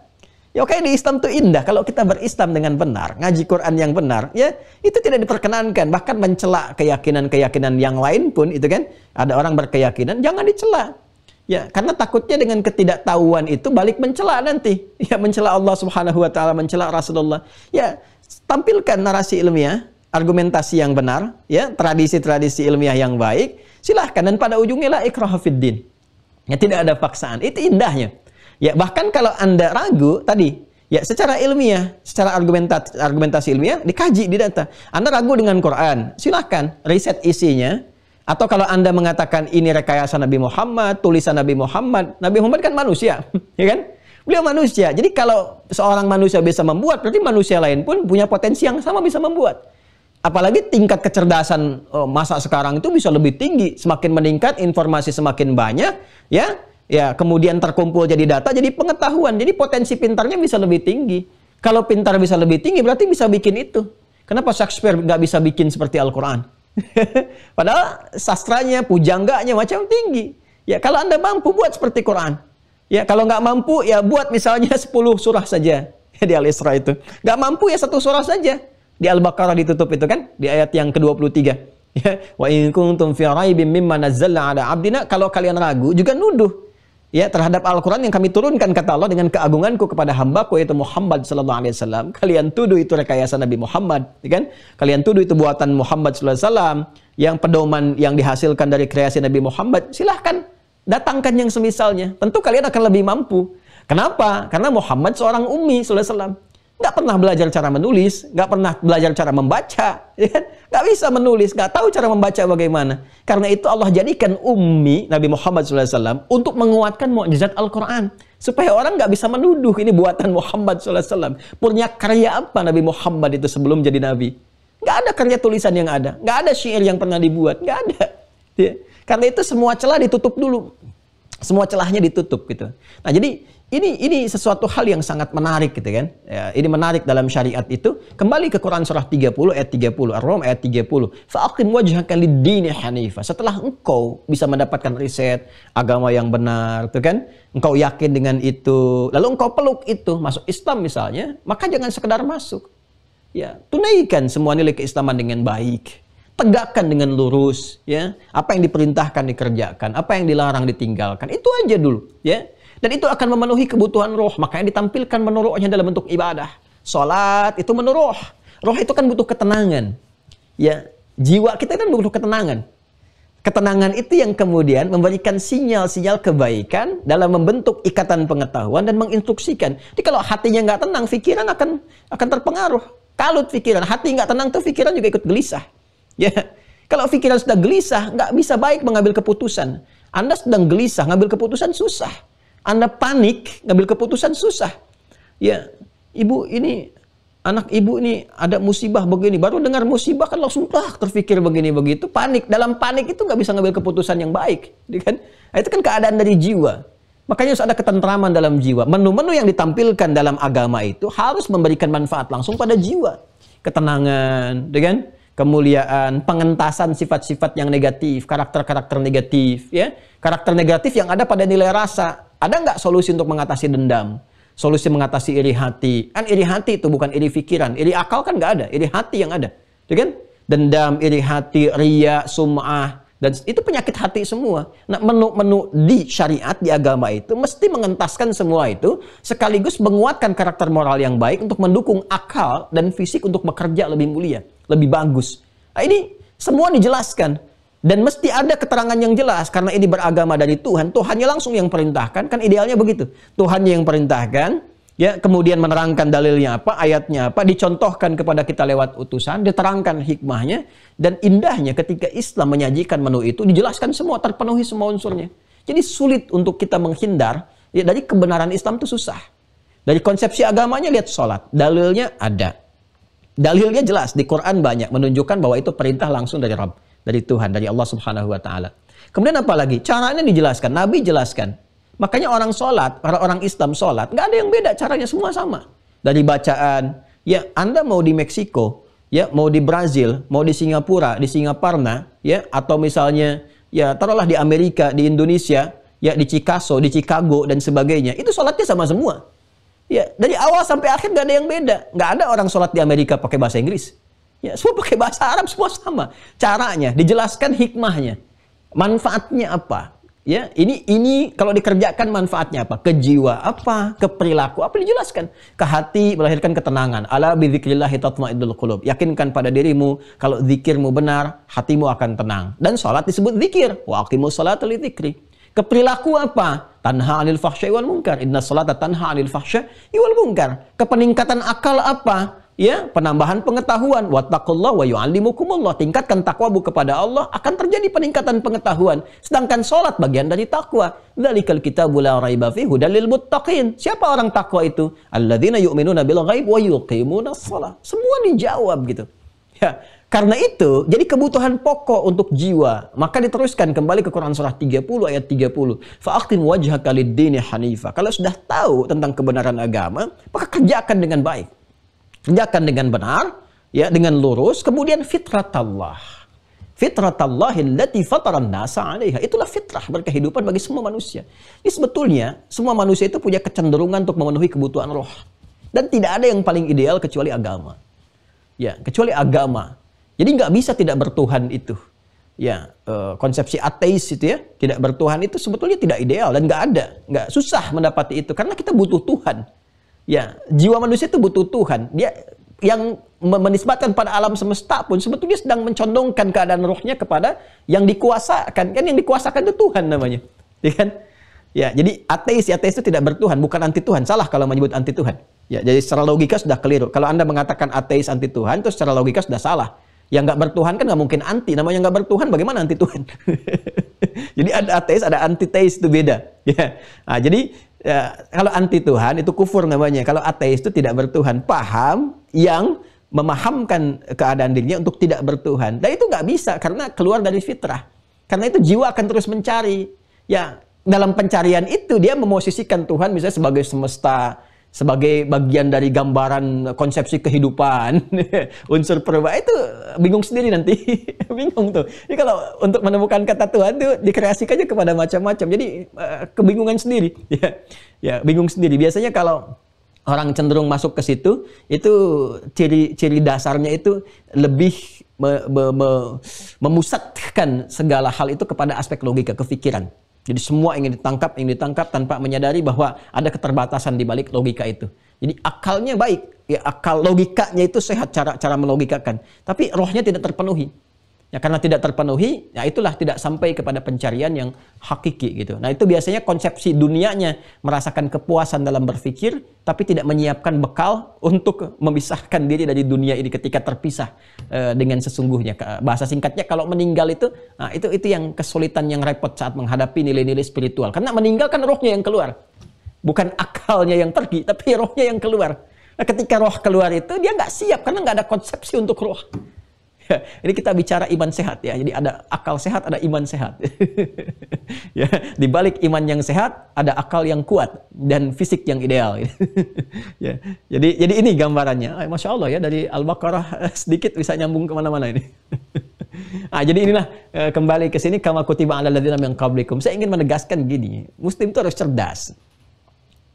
Ya, oke, di Islam itu indah. Kalau kita berislam dengan benar, ngaji Quran yang benar, ya itu tidak diperkenankan. Bahkan mencela keyakinan-keyakinan yang lain pun, itu kan, ada orang berkeyakinan, jangan dicela. Ya, karena takutnya dengan ketidaktahuan itu balik mencela nanti. Ya, mencela Allah Subhanahu wa taala, mencela Rasulullah. Ya, tampilkan narasi ilmiah, argumentasi yang benar, ya, tradisi-tradisi ilmiah yang baik. Silahkan, dan pada ujungnya la ikraha fid din. Ya, tidak ada paksaan. Itu indahnya. Ya, bahkan kalau Anda ragu tadi, ya secara ilmiah, secara argumentasi ilmiah dikaji di data. Anda ragu dengan Quran, silahkan riset isinya. Atau kalau Anda mengatakan ini rekayasa Nabi Muhammad, tulisan Nabi Muhammad kan manusia, ya kan? Beliau manusia. Jadi kalau seorang manusia bisa membuat, berarti manusia lain pun punya potensi yang sama bisa membuat. Apalagi tingkat kecerdasan masa sekarang itu bisa lebih tinggi, semakin meningkat, informasi semakin banyak, ya. Ya, kemudian terkumpul jadi data, jadi pengetahuan. Jadi potensi pintarnya bisa lebih tinggi. Kalau pintar bisa lebih tinggi, berarti bisa bikin itu. Kenapa Shakespeare nggak bisa bikin seperti Al-Quran? Padahal sastranya, pujangganya macam tinggi. Ya, kalau Anda mampu buat seperti Quran. Ya, kalau nggak mampu, ya buat misalnya 10 surah saja. Di Al-Isra itu. Nggak mampu, ya 1 surah saja. Di Al-Baqarah ditutup itu kan, di ayat yang ke-23. Ya, wa in kuntum fi raibin mimma nazzalna ala abdina. Kalau kalian ragu, juga nuduh. Ya, terhadap Al-Quran yang kami turunkan, kata Allah, dengan keagunganku kepada hambaku yaitu Muhammad sallallahu alaihi wasallam. Kalian tuduh itu rekayasa Nabi Muhammad, ya kan? Kalian tuduh itu buatan Muhammad sallallahu alaihi wasallam, yang pedoman yang dihasilkan dari kreasi Nabi Muhammad. Silahkan datangkan yang semisalnya. Tentu kalian akan lebih mampu. Kenapa? Karena Muhammad seorang ummi sallallahu alaihi wasallam. nggak pernah belajar cara menulis, nggak pernah belajar cara membaca, ya kan? Nggak bisa menulis, nggak tahu cara membaca bagaimana. Karena itu Allah jadikan ummi Nabi Muhammad SAW untuk menguatkan mukjizat Al-Quran. Supaya orang nggak bisa menuduh ini buatan Muhammad SAW. Punya karya apa Nabi Muhammad itu sebelum jadi Nabi? Nggak ada karya tulisan yang ada. Nggak ada syair yang pernah dibuat. Nggak ada. Ya. Karena itu semua celah ditutup dulu. Semua celahnya ditutup gitu. Nah jadi ini sesuatu hal yang sangat menarik gitu kan. Ya, ini menarik dalam syariat itu. Kembali ke Quran surah 30 ayat 30. Ar-Rum ayat 30. Fa'aqim wajhaka lid-dini hanifa. Setelah engkau bisa mendapatkan riset agama yang benar, tuh kan? Engkau yakin dengan itu, lalu engkau peluk itu, masuk Islam misalnya, maka jangan sekedar masuk. Ya, tunaikan semua nilai keislaman dengan baik. Tegakkan dengan lurus, ya. Apa yang diperintahkan dikerjakan, apa yang dilarang ditinggalkan. Itu aja dulu, ya. Dan itu akan memenuhi kebutuhan roh. Makanya ditampilkan menu rohnya dalam bentuk ibadah. Salat itu menu roh. Roh itu kan butuh ketenangan. Ya, jiwa kita kan butuh ketenangan. Ketenangan itu yang kemudian memberikan sinyal-sinyal kebaikan dalam membentuk ikatan pengetahuan dan menginstruksikan. Jadi kalau hatinya nggak tenang, pikiran akan terpengaruh. Kalut pikiran, hati nggak tenang tuh pikiran juga ikut gelisah. Ya, kalau pikiran sudah gelisah, nggak bisa baik mengambil keputusan. Anda sedang gelisah, ngambil keputusan susah. Anda panik, ngambil keputusan susah. Ya, ibu ini, anak ibu ini ada musibah begini. Baru dengar musibah kan langsung terpikir begini begitu. Panik, dalam panik itu nggak bisa ngambil keputusan yang baik. Kan? Nah, itu kan keadaan dari jiwa. Makanya harus ada ketentraman dalam jiwa. Menu-menu yang ditampilkan dalam agama itu harus memberikan manfaat langsung pada jiwa. Ketenangan, kan? Kemuliaan, pengentasan sifat-sifat yang negatif, karakter-karakter negatif, ya, karakter negatif yang ada pada nilai rasa. Ada nggak solusi untuk mengatasi dendam? Solusi mengatasi iri hati? Kan iri hati itu bukan iri pikiran, iri akal kan nggak ada, iri hati yang ada, ya kan? Dendam, iri hati, riya, sum'ah, dan itu penyakit hati semua. Nah, menu-menu di syariat, di agama itu mesti mengentaskan semua itu, sekaligus menguatkan karakter moral yang baik untuk mendukung akal dan fisik untuk bekerja lebih mulia, lebih bagus. Nah, ini semua dijelaskan. Dan mesti ada keterangan yang jelas. Karena ini beragama dari Tuhan. Tuhannya langsung yang perintahkan. Kan idealnya begitu. Tuhannya yang perintahkan. Ya, kemudian menerangkan dalilnya apa, ayatnya apa. Dicontohkan kepada kita lewat utusan. Diterangkan hikmahnya. Dan indahnya ketika Islam menyajikan menu itu. Dijelaskan semua. Terpenuhi semua unsurnya. Jadi sulit untuk kita menghindar. Ya, dari kebenaran Islam itu susah. Dari konsepsi agamanya lihat sholat. Dalilnya ada. Dalilnya jelas. Di Quran banyak. Menunjukkan bahwa itu perintah langsung dari Rabb. Dari Tuhan, dari Allah Subhanahu wa Ta'ala. Kemudian apa lagi? Caranya dijelaskan, Nabi jelaskan. Makanya orang sholat, orang Islam sholat, nggak ada yang beda, caranya semua sama. Dari bacaan, ya Anda mau di Meksiko, ya mau di Brazil, mau di Singapura, di Singaparna, ya atau misalnya, ya taruhlah di Amerika, di Indonesia, ya di Chicago dan sebagainya, itu sholatnya sama semua. Ya dari awal sampai akhir nggak ada yang beda. Nggak ada orang sholat di Amerika pakai bahasa Inggris. Ya, semua pakai bahasa Arab, semua sama. Caranya, dijelaskan hikmahnya. Manfaatnya apa? Ya, ini kalau dikerjakan manfaatnya apa? Ke jiwa apa? Ke perilaku apa? Dijelaskan. Ke hati melahirkan ketenangan. Ala bidzikrillahi tatma'innul qulub. Yakinkan pada dirimu kalau zikirmu benar, hatimu akan tenang. Dan salat disebut zikir. Wa aqimus salata lidzikri. Ke perilaku apa? Tanha 'anil fahsya'i wal munkar. Inna salata tanha 'anil fahsya'i wal munkar. Ke peningkatan akal apa? Ya, penambahan pengetahuan. Wattaqullah wa yu'allimukumullah. Tingkatkan takwamu kepada Allah, akan terjadi peningkatan pengetahuan. Sedangkan sholat bagian dari takwa. Dzalikal kitabu la raiba fihi hudal lil muttaqin. Siapa orang takwa itu? Alladzina yu'minuna bil ghaib wa yuqimunas shalah. Semua dijawab gitu. Ya, karena itu jadi kebutuhan pokok untuk jiwa. Maka diteruskan kembali ke Quran surah 30 ayat 30. Fa'aqim wajhaka lid-dini hanifa. Kalau sudah tahu tentang kebenaran agama, maka kerjakan dengan baik. Kerjakan dengan benar, ya dengan lurus, kemudian fitratallah. Fitratallahi allati fataran nasa 'alaiha. Itulah fitrah berkehidupan bagi semua manusia. Ini sebetulnya semua manusia itu punya kecenderungan untuk memenuhi kebutuhan roh. Dan tidak ada yang paling ideal kecuali agama. Ya, kecuali agama. Jadi nggak bisa tidak bertuhan itu. Ya, konsepsi ateis itu ya, tidak bertuhan itu sebetulnya tidak ideal dan nggak ada, nggak susah mendapati itu karena kita butuh Tuhan. Ya, jiwa manusia itu butuh Tuhan. Dia yang menisbatkan pada alam semesta pun sebetulnya sedang mencondongkan keadaan rohnya kepada yang dikuasakan. Kan yang dikuasakan itu Tuhan namanya. Ya kan? Ya, jadi ateis itu tidak bertuhan, bukan anti Tuhan. Salah kalau menyebut anti Tuhan. Ya, jadi secara logika sudah keliru. Kalau Anda mengatakan ateis anti Tuhan, itu secara logika sudah salah. Yang nggak bertuhan kan nggak mungkin anti. Namanya nggak bertuhan, bagaimana anti Tuhan? Jadi ada ateis, ada antiteis, itu beda. Ya. Nah, jadi kalau anti Tuhan itu kufur namanya. Kalau ateis itu tidak bertuhan, paham yang memahamkan keadaan dirinya untuk tidak bertuhan. Dan itu nggak bisa karena keluar dari fitrah. Karena itu jiwa akan terus mencari. Ya, dalam pencarian itu dia memosisikan Tuhan misalnya sebagai semesta, sebagai bagian dari gambaran konsepsi kehidupan. Unsur perubahan itu bingung sendiri nanti. Bingung tuh. Jadi kalau untuk menemukan kata Tuhan itu dikreasikannya kepada macam-macam. Jadi kebingungan sendiri. Ya, bingung sendiri. Biasanya kalau orang cenderung masuk ke situ, itu ciri dasarnya itu lebih memusatkan segala hal itu kepada aspek logika, kefikiran. Jadi semua ingin ditangkap tanpa menyadari bahwa ada keterbatasan di balik logika itu. Jadi akalnya baik, ya akal logikanya itu sehat cara melogikakan, tapi rohnya tidak terpenuhi. Ya karena tidak terpenuhi, ya itulah tidak sampai kepada pencarian yang hakiki gitu. Nah itu biasanya konsepsi dunianya merasakan kepuasan dalam berpikir, tapi tidak menyiapkan bekal untuk memisahkan diri dari dunia ini ketika terpisah dengan sesungguhnya. Bahasa singkatnya kalau meninggal itu, nah itu yang kesulitan yang repot saat menghadapi nilai-nilai spiritual. Karena meninggal kan rohnya yang keluar, bukan akalnya yang pergi, tapi rohnya yang keluar. Nah ketika roh keluar itu dia nggak siap karena nggak ada konsepsi untuk roh. Ini kita bicara iman sehat ya. Jadi ada akal sehat, ada iman sehat. Ya, di balik iman yang sehat ada akal yang kuat dan fisik yang ideal. Ya, jadi ini gambarannya. Masya Allah ya, dari Al-Baqarah sedikit bisa nyambung kemana-mana ini. Jadi inilah kembali ke sini, kama kutiba 'alal ladzina min qablikum. Saya ingin menegaskan gini, Muslim itu harus cerdas.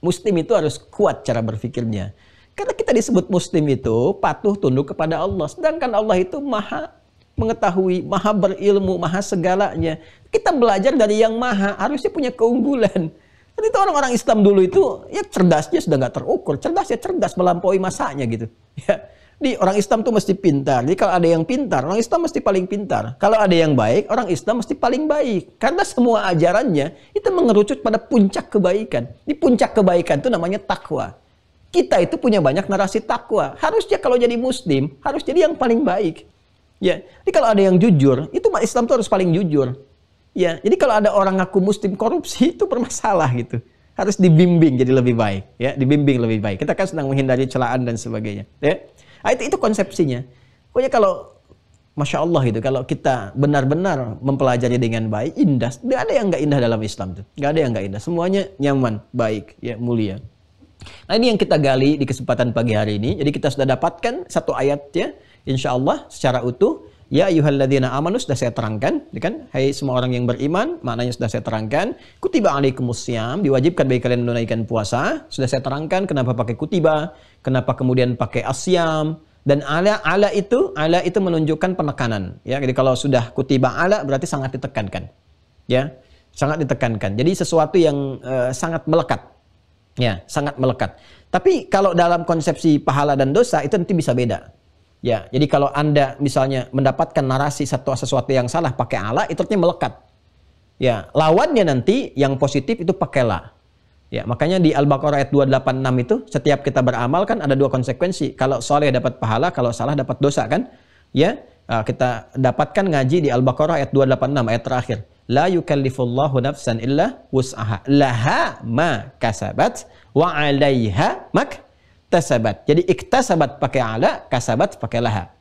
Muslim itu harus kuat cara berpikirnya. Karena kita disebut Muslim itu patuh tunduk kepada Allah. Sedangkan Allah itu maha mengetahui, maha berilmu, maha segalanya. Kita belajar dari yang maha, harusnya punya keunggulan. Dan itu orang-orang Islam dulu itu, ya cerdasnya sudah nggak terukur. Cerdas ya cerdas, melampaui masanya gitu. Ya, di orang Islam tuh mesti pintar. Jadi kalau ada yang pintar, orang Islam mesti paling pintar. Kalau ada yang baik, orang Islam mesti paling baik. Karena semua ajarannya itu mengerucut pada puncak kebaikan. Di puncak kebaikan itu namanya takwa. Kita itu punya banyak narasi takwa. Harusnya kalau jadi Muslim, harus jadi yang paling baik. Ya, jadi kalau ada yang jujur, itu umat Islam itu harus paling jujur. Ya, jadi kalau ada orang ngaku Muslim korupsi, itu bermasalah gitu. Harus dibimbing jadi lebih baik. Ya, dibimbing lebih baik. Kita kan sedang menghindari celaan dan sebagainya. Ya, itu konsepsinya. Pokoknya kalau Masya Allah gitu, kalau kita benar-benar mempelajari dengan baik, indah. Tidak ada yang nggak indah dalam Islam tuh. Nggak ada yang nggak indah. Semuanya nyaman, baik, ya mulia. Nah ini yang kita gali di kesempatan pagi hari ini. Jadi kita sudah dapatkan satu ayatnya, insya Allah secara utuh. Ya ayyuhalladzina amanu sudah saya terangkan, kan? Hai semua orang yang beriman, maknanya sudah saya terangkan. Kutiba alaikumusiyam, diwajibkan bagi kalian menunaikan puasa. Sudah saya terangkan kenapa pakai kutiba, kenapa kemudian pakai asyam. Dan ala itu menunjukkan penekanan. Ya, jadi kalau sudah kutiba ala berarti sangat ditekankan. Ya, sangat ditekankan. Jadi sesuatu yang sangat melekat. Ya, sangat melekat. Tapi kalau dalam konsepsi pahala dan dosa itu nanti bisa beda. Ya, jadi kalau Anda misalnya mendapatkan narasi sesuatu yang salah pakai ala, itu artinya melekat. Ya, lawannya nanti yang positif itu pakai la. Ya, makanya di Al-Baqarah ayat 286 itu setiap kita beramal kan ada dua konsekuensi. Kalau soleh dapat pahala, kalau salah dapat dosa kan? Ya, kita dapatkan ngaji di Al-Baqarah ayat 286 ayat terakhir. La yukallifullahu nafsan illa wus'aha. Laha ma kasabat wa 'alaiha maktasabat. Jadi iktasabat pakai ala, kasabat pakai laha.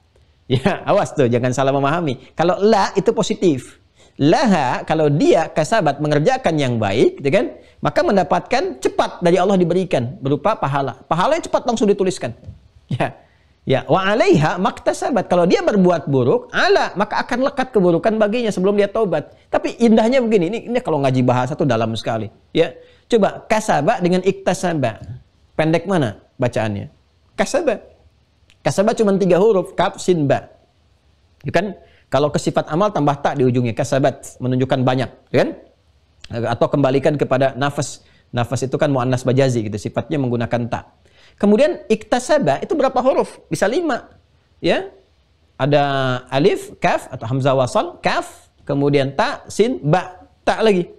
Ya, awas tuh jangan salah memahami. Kalau la itu positif. Laha kalau dia kasabat mengerjakan yang baik, gitu kan? Maka mendapatkan cepat dari Allah diberikan berupa pahala. Pahalanya cepat langsung dituliskan. Ya. Ya, wa 'alaiha maktasabat. Kalau dia berbuat buruk, ala maka akan lekat keburukan baginya sebelum dia taubat. Tapi indahnya begini, ini kalau ngaji bahasa tuh dalam sekali. Ya. Coba kasaba dengan iktasaba. Pendek mana bacaannya? Kasaba. Kasaba cuma 3 huruf, kaf sin ba. Ya kan? Kalau ke sifat amal tambah tak di ujungnya, kasabat menunjukkan banyak, ya kan? Atau kembalikan kepada nafas. Nafas itu kan muannas bajazi gitu, sifatnya menggunakan tak. Kemudian iktasaba itu berapa huruf? Bisa 5. Ya. Ada alif, kaf atau hamzah wasal, kaf, kemudian ta, sin, ba, tak lagi.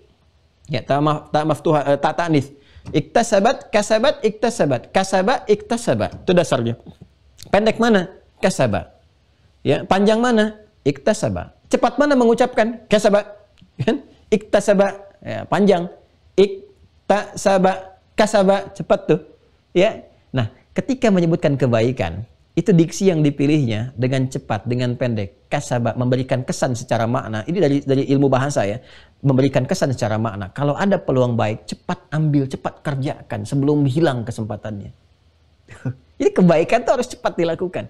Ya, ta maftuha, ta ta'nits. Iktasabat, kasabat, iktasabat. Kasaba, iktasabat. Itu dasarnya. Pendek mana? Kasaba. Ya, panjang mana? Iktasaba. Cepat mana mengucapkan? Kasaba. Kan? Iktasaba. Ya, panjang. Iktasaba, kasaba, cepat tuh. Ya. Nah, ketika menyebutkan kebaikan, itu diksi yang dipilihnya dengan cepat, dengan pendek. Kasaba, memberikan kesan secara makna. Ini dari ilmu bahasa ya. Memberikan kesan secara makna. Kalau ada peluang baik, cepat ambil, cepat kerjakan sebelum hilang kesempatannya. Jadi kebaikan itu harus cepat dilakukan.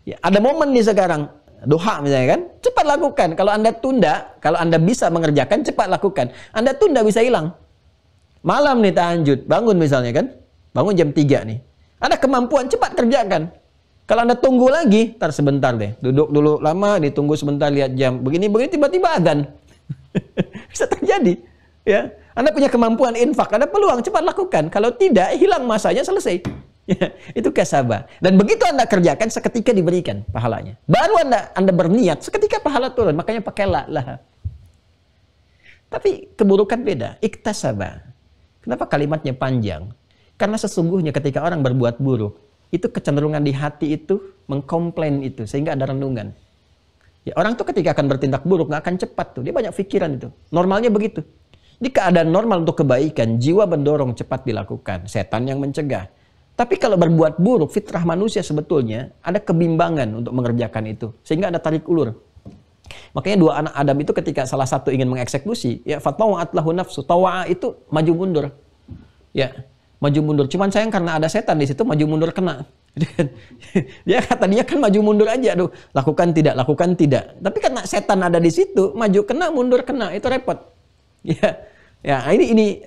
Ya, ada momen nih sekarang, duha misalnya kan, cepat lakukan. Kalau Anda tunda, kalau Anda bisa mengerjakan, cepat lakukan. Anda tunda bisa hilang. Malam nih tahajud, bangun misalnya kan, bangun jam 3 nih. Ada kemampuan, cepat kerjakan. Kalau Anda tunggu lagi, ntar sebentar deh. Duduk dulu lama, ditunggu sebentar, lihat jam. Begini-begini tiba-tiba adzan. Bisa terjadi. Ya. Anda punya kemampuan infak, ada peluang, cepat lakukan. Kalau tidak, hilang masanya, selesai. Ya, itu kasabah. Dan begitu Anda kerjakan, seketika diberikan pahalanya. Baru Anda berniat, seketika pahala turun. Makanya pakai lah. Tapi keburukan beda. Iktasabah. Kenapa kalimatnya panjang? Karena sesungguhnya ketika orang berbuat buruk, itu kecenderungan di hati itu mengkomplain itu, sehingga ada renungan. Ya, orang tuh ketika akan bertindak buruk nggak akan cepat tuh, dia banyak pikiran itu. Normalnya begitu. Di keadaan normal untuk kebaikan, jiwa mendorong cepat dilakukan, setan yang mencegah. Tapi kalau berbuat buruk, fitrah manusia sebetulnya ada kebimbangan untuk mengerjakan itu, sehingga ada tarik ulur. Makanya dua anak Adam itu ketika salah satu ingin mengeksekusi, ya fatawa'at lahu nafsu, tawa'a itu maju mundur. Ya, maju mundur. Cuman sayang karena ada setan di situ, maju mundur kena. Dia tadinya kan maju mundur aja, aduh, lakukan tidak. Tapi karena setan ada di situ, maju kena, mundur kena, itu repot. Ya, ini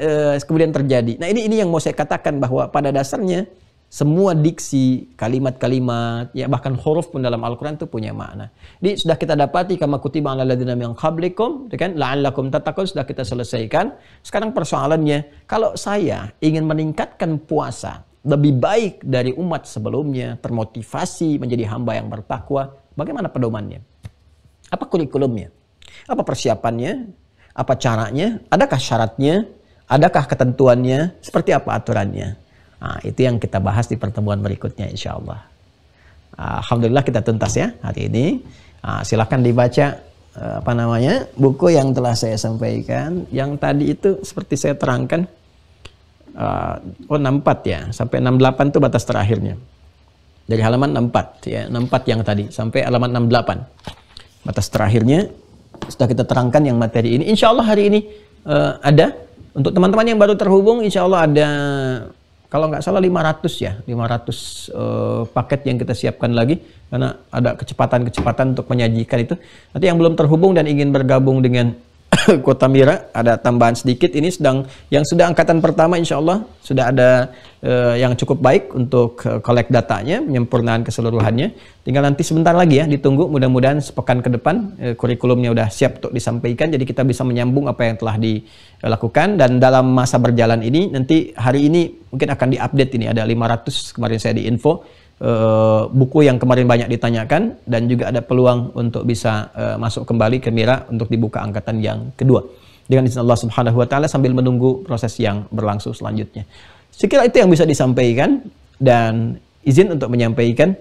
kemudian terjadi. Nah, ini yang mau saya katakan bahwa pada dasarnya semua diksi, kalimat-kalimat, ya bahkan huruf pun dalam Al-Quran itu punya makna. Jadi sudah kita dapati kama kutiba 'alal ladzina min qablikum, kan la'allakum tattaqun, sudah kita selesaikan. Sekarang persoalannya, kalau saya ingin meningkatkan puasa lebih baik dari umat sebelumnya, termotivasi menjadi hamba yang bertakwa, bagaimana pedomannya? Apa kurikulumnya? Apa persiapannya? Apa caranya? Adakah syaratnya? Adakah ketentuannya? Seperti apa aturannya? Nah, itu yang kita bahas di pertemuan berikutnya insya Allah. Alhamdulillah kita tuntas ya hari ini. Silakan dibaca buku yang telah saya sampaikan. Yang tadi itu seperti saya terangkan. 64 ya, sampai 68 itu batas terakhirnya. Dari halaman 64 ya, 64 yang tadi sampai halaman 68. Batas terakhirnya sudah kita terangkan yang materi ini. Insya Allah hari ini ada. Untuk teman-teman yang baru terhubung, insya Allah ada, kalau nggak salah 500 ya, 500 paket yang kita siapkan lagi, karena ada kecepatan-kecepatan untuk menyajikan itu. Nanti yang belum terhubung dan ingin bergabung dengan Kota Mira, ada tambahan sedikit. Ini yang sudah angkatan pertama, insya Allah sudah ada yang cukup baik untuk collect datanya, penyempurnaan keseluruhannya. Tinggal nanti sebentar lagi ya, ditunggu. Mudah-mudahan sepekan ke depan kurikulumnya udah siap untuk disampaikan, jadi kita bisa menyambung apa yang telah dilakukan. Dan dalam masa berjalan ini, nanti hari ini mungkin akan diupdate ini, ada 500 kemarin saya di info. Buku yang kemarin banyak ditanyakan, dan juga ada peluang untuk bisa masuk kembali ke Mira untuk dibuka angkatan yang kedua dengan izin Allah Subhanahu wa taala, sambil menunggu proses yang berlangsung selanjutnya. Sekira itu yang bisa disampaikan, dan izin untuk menyampaikan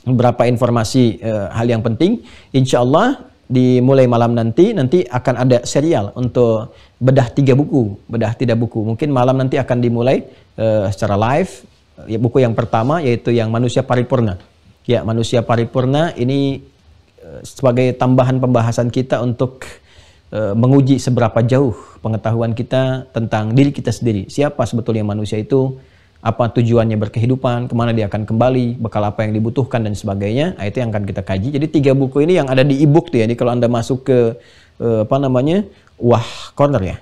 beberapa informasi hal yang penting. Insya Allah dimulai malam nanti akan ada serial untuk bedah 3 buku, bedah 3 buku. Mungkin malam nanti akan dimulai secara live. Ya, buku yang pertama yaitu yang Manusia Paripurna. Ya, Manusia Paripurna ini sebagai tambahan pembahasan kita untuk menguji seberapa jauh pengetahuan kita tentang diri kita sendiri. Siapa sebetulnya manusia itu, apa tujuannya berkehidupan, kemana dia akan kembali, bekal apa yang dibutuhkan dan sebagainya. Nah, itu yang akan kita kaji. Jadi 3 buku ini yang ada di e-book tuh ya. Jadi kalau Anda masuk ke Wah Corner ya.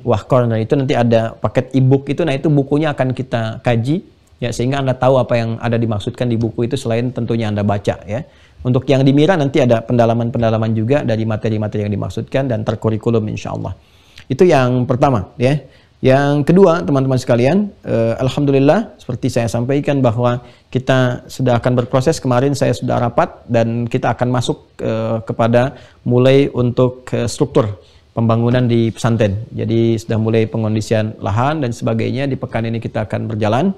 Wah Corner itu nanti ada paket e-book itu. Nah, itu bukunya akan kita kaji. Ya, sehingga Anda tahu apa yang ada dimaksudkan di buku itu selain tentunya Anda baca ya. Untuk yang di Mira nanti ada pendalaman-pendalaman juga dari materi-materi yang dimaksudkan dan terkurikulum insya Allah. Itu yang pertama ya. Yang kedua, teman-teman sekalian, alhamdulillah seperti saya sampaikan bahwa kita sudah akan berproses. Kemarin saya sudah rapat dan kita akan masuk kepada mulai untuk struktur pembangunan di pesantren. Jadi sudah mulai pengondisian lahan dan sebagainya. Di pekan ini kita akan berjalan.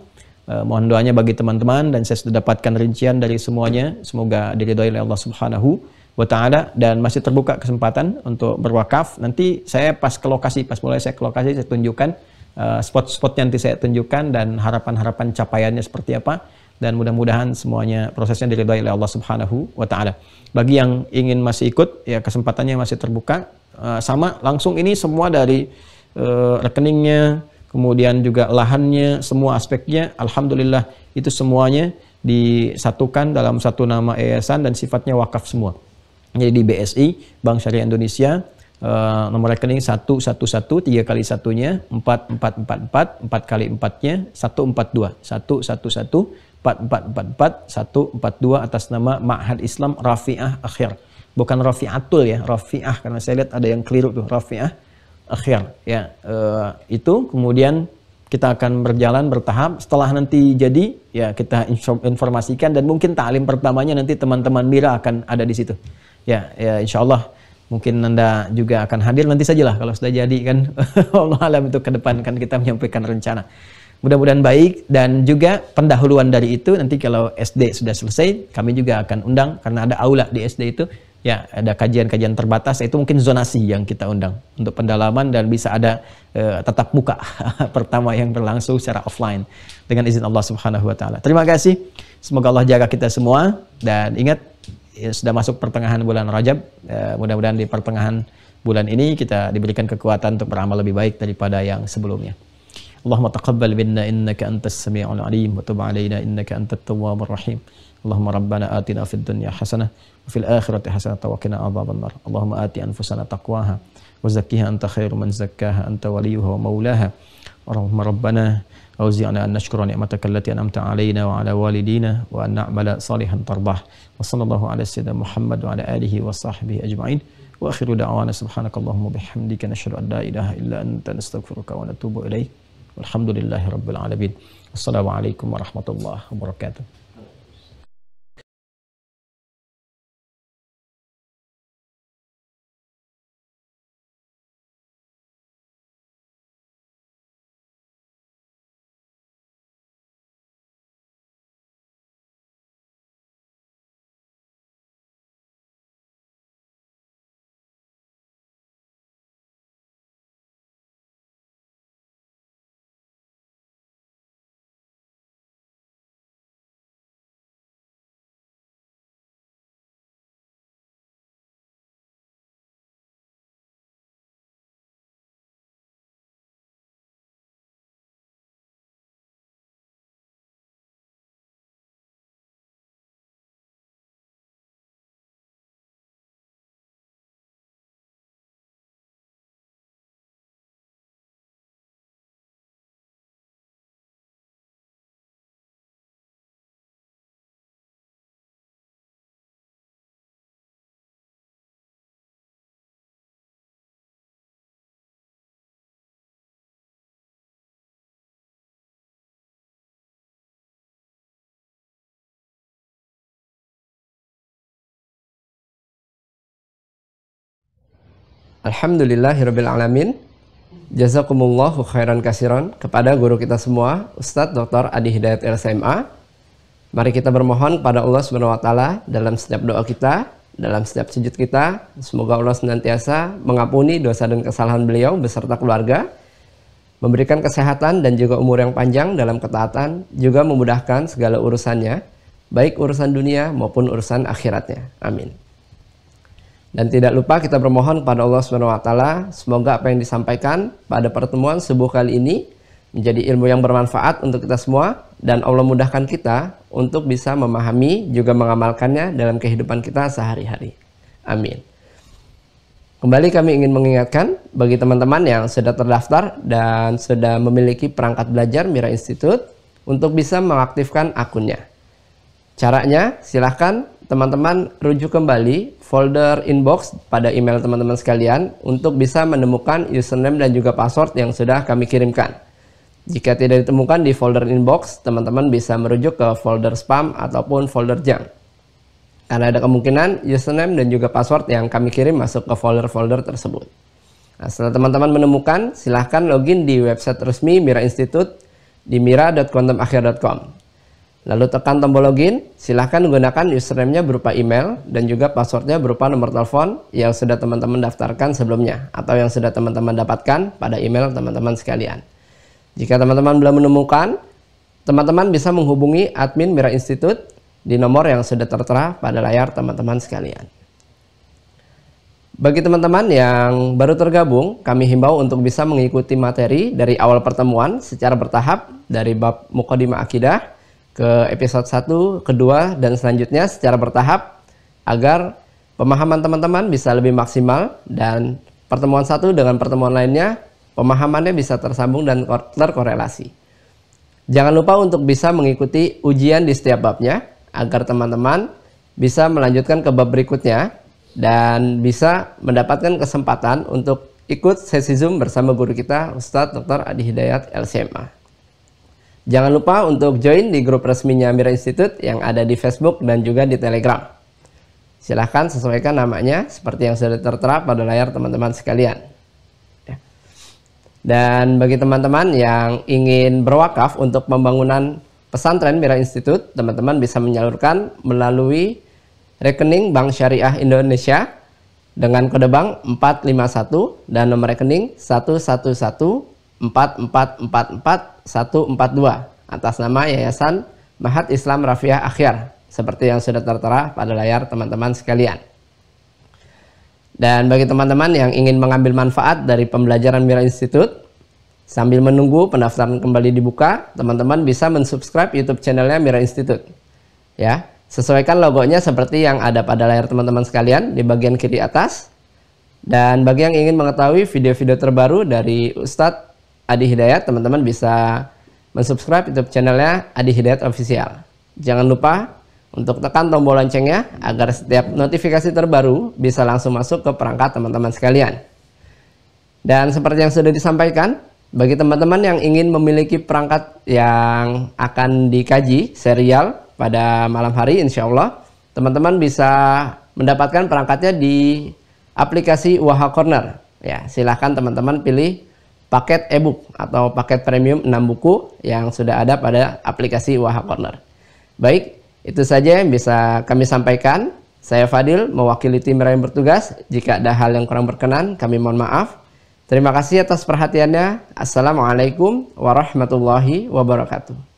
Mohon doanya bagi teman-teman, dan saya sudah dapatkan rincian dari semuanya. Semoga diridhoi oleh Allah Subhanahu wa Ta'ala, dan masih terbuka kesempatan untuk berwakaf. Nanti saya pas ke lokasi, pas mulai saya ke lokasi, saya tunjukkan spot-spotnya, nanti saya tunjukkan dan harapan-harapan capaiannya seperti apa, dan mudah-mudahan semuanya prosesnya diridhoi oleh Allah Subhanahu wa Ta'ala. Bagi yang ingin masih ikut, ya kesempatannya masih terbuka. Sama langsung ini semua dari rekeningnya, kemudian juga lahannya, semua aspeknya, alhamdulillah itu semuanya disatukan dalam satu nama yayasan dan sifatnya wakaf semua. Jadi di BSI, Bank Syariah Indonesia, nomor rekening 111, 3 kali 1-nya, 4444, 4 kali 4-nya, 142, 111, 4444, 142 atas nama Ma'had Islam Rafi'ah Akhir. Bukan Rafi'atul ya, Rafi'ah, karena saya lihat ada yang keliru tuh, Rafi'ah Akhir. Ya, itu kemudian kita akan berjalan bertahap. Setelah nanti jadi, ya kita informasikan, dan mungkin ta'lim pertamanya nanti teman-teman Mira akan ada di situ. Ya, insya Allah mungkin Anda juga akan hadir, nanti sajalah kalau sudah jadi kan. Allah alam, itu ke depan kan kita menyampaikan rencana. Mudah-mudahan baik, dan juga pendahuluan dari itu nanti kalau SD sudah selesai, kami juga akan undang, karena ada aula di SD itu. Ya, ada kajian-kajian terbatas, itu mungkin zonasi yang kita undang untuk pendalaman, dan bisa ada tatap muka pertama yang berlangsung secara offline dengan izin Allah Subhanahu wa Ta'ala. Terima kasih. Semoga Allah jaga kita semua, dan ingat ya, sudah masuk pertengahan bulan Rajab. Mudah-mudahan di pertengahan bulan ini kita diberikan kekuatan untuk beramal lebih baik daripada yang sebelumnya. Allahumma taqabbal minna innaka antas sami'ul alim wa tub 'alaina innaka antat tawwabur rahim. Allahumma rabbana atina fid dunya hasanah wa fil akhirati hasanah wa qina adzabannar. Allahumma ati anfusana taqwaha wa zakkiha anta khairu man zakkaha anta waliyuha wa maulaha. Allahumma rabbana awzi'na an nashkura ni'mataka allati an'amta 'alaina wa 'ala walidina wa an na'mala salihan tardah. Wa sallallahu ala sayyidina Muhammad wa ala alihi wa sahbihi ajma'in. Wa akhiru da'wana subhanakallahumma bihamdika nashhadu an la ilaha illa anta nastaghfiruka wa natubu ilaik. Walhamdulillahi rabbil alamin. Wassalamualaikum warahmatullahi wabarakatuh. Alhamdulillahirrabbilalamin. Jazakumullahu khairan kasiran kepada guru kita semua, Ustadz Dr. Adi Hidayat LSMA. Mari kita bermohon kepada Allah Subhanahu wa Ta'ala dalam setiap doa kita, dalam setiap sujud kita. Semoga Allah senantiasa mengampuni dosa dan kesalahan beliau beserta keluarga, memberikan kesehatan dan juga umur yang panjang dalam ketaatan, juga memudahkan segala urusannya, baik urusan dunia maupun urusan akhiratnya. Amin. Dan tidak lupa kita bermohon kepada Allah Subhanahu wa Ta'ala, semoga apa yang disampaikan pada pertemuan subuh kali ini menjadi ilmu yang bermanfaat untuk kita semua, dan Allah mudahkan kita untuk bisa memahami juga mengamalkannya dalam kehidupan kita sehari-hari. Amin. Kembali kami ingin mengingatkan bagi teman-teman yang sudah terdaftar dan sudah memiliki perangkat belajar Mira Institute untuk bisa mengaktifkan akunnya. Caranya silahkan teman-teman rujuk kembali folder inbox pada email teman-teman sekalian untuk bisa menemukan username dan juga password yang sudah kami kirimkan. Jika tidak ditemukan di folder inbox, teman-teman bisa merujuk ke folder spam ataupun folder junk. Karena ada kemungkinan username dan juga password yang kami kirim masuk ke folder-folder tersebut. Nah, setelah teman-teman menemukan, silahkan login di website resmi Mira Institute di mira.quantumakhir.com. Lalu tekan tombol login, silahkan gunakan username-nya berupa email dan juga password-nya berupa nomor telepon yang sudah teman-teman daftarkan sebelumnya atau yang sudah teman-teman dapatkan pada email teman-teman sekalian. Jika teman-teman belum menemukan, teman-teman bisa menghubungi admin Mira Institute di nomor yang sudah tertera pada layar teman-teman sekalian. Bagi teman-teman yang baru tergabung, kami himbau untuk bisa mengikuti materi dari awal pertemuan secara bertahap dari bab Muqaddimah Akidah ke episode 1, kedua, dan selanjutnya secara bertahap agar pemahaman teman-teman bisa lebih maksimal dan pertemuan satu dengan pertemuan lainnya pemahamannya bisa tersambung dan terkorelasi. Jangan lupa untuk bisa mengikuti ujian di setiap babnya agar teman-teman bisa melanjutkan ke bab berikutnya dan bisa mendapatkan kesempatan untuk ikut sesi Zoom bersama guru kita Ustadz Dr. Adi Hidayat LCMA. Jangan lupa untuk join di grup resminya Mira Institute yang ada di Facebook dan juga di Telegram. Silahkan sesuaikan namanya seperti yang sudah tertera pada layar teman-teman sekalian. Dan bagi teman-teman yang ingin berwakaf untuk pembangunan pesantren Mira Institute, teman-teman bisa menyalurkan melalui rekening Bank Syariah Indonesia dengan kode bank 451 dan nomor rekening 11144444142 atas nama Yayasan Mahat Islam Rafiah Akhyar seperti yang sudah tertera pada layar teman-teman sekalian. Dan bagi teman-teman yang ingin mengambil manfaat dari pembelajaran Mira Institute sambil menunggu pendaftaran kembali dibuka, teman-teman bisa mensubscribe YouTube channelnya Mira Institute. Ya. Sesuaikan logonya seperti yang ada pada layar teman-teman sekalian di bagian kiri atas. Dan bagi yang ingin mengetahui video-video terbaru dari Ustadz Adi Hidayat, teman-teman bisa mensubscribe YouTube channelnya Adi Hidayat Official. Jangan lupa untuk tekan tombol loncengnya agar setiap notifikasi terbaru bisa langsung masuk ke perangkat teman-teman sekalian. Dan seperti yang sudah disampaikan, bagi teman-teman yang ingin memiliki perangkat yang akan dikaji serial pada malam hari, insya Allah teman-teman bisa mendapatkan perangkatnya di aplikasi Waha Corner. Ya, silahkan teman-teman pilih paket e-book atau paket premium 6 buku yang sudah ada pada aplikasi Waha Corner. Baik, itu saja yang bisa kami sampaikan. Saya Fadil, mewakili tim Mira yang bertugas. Jika ada hal yang kurang berkenan, kami mohon maaf. Terima kasih atas perhatiannya. Assalamualaikum warahmatullahi wabarakatuh.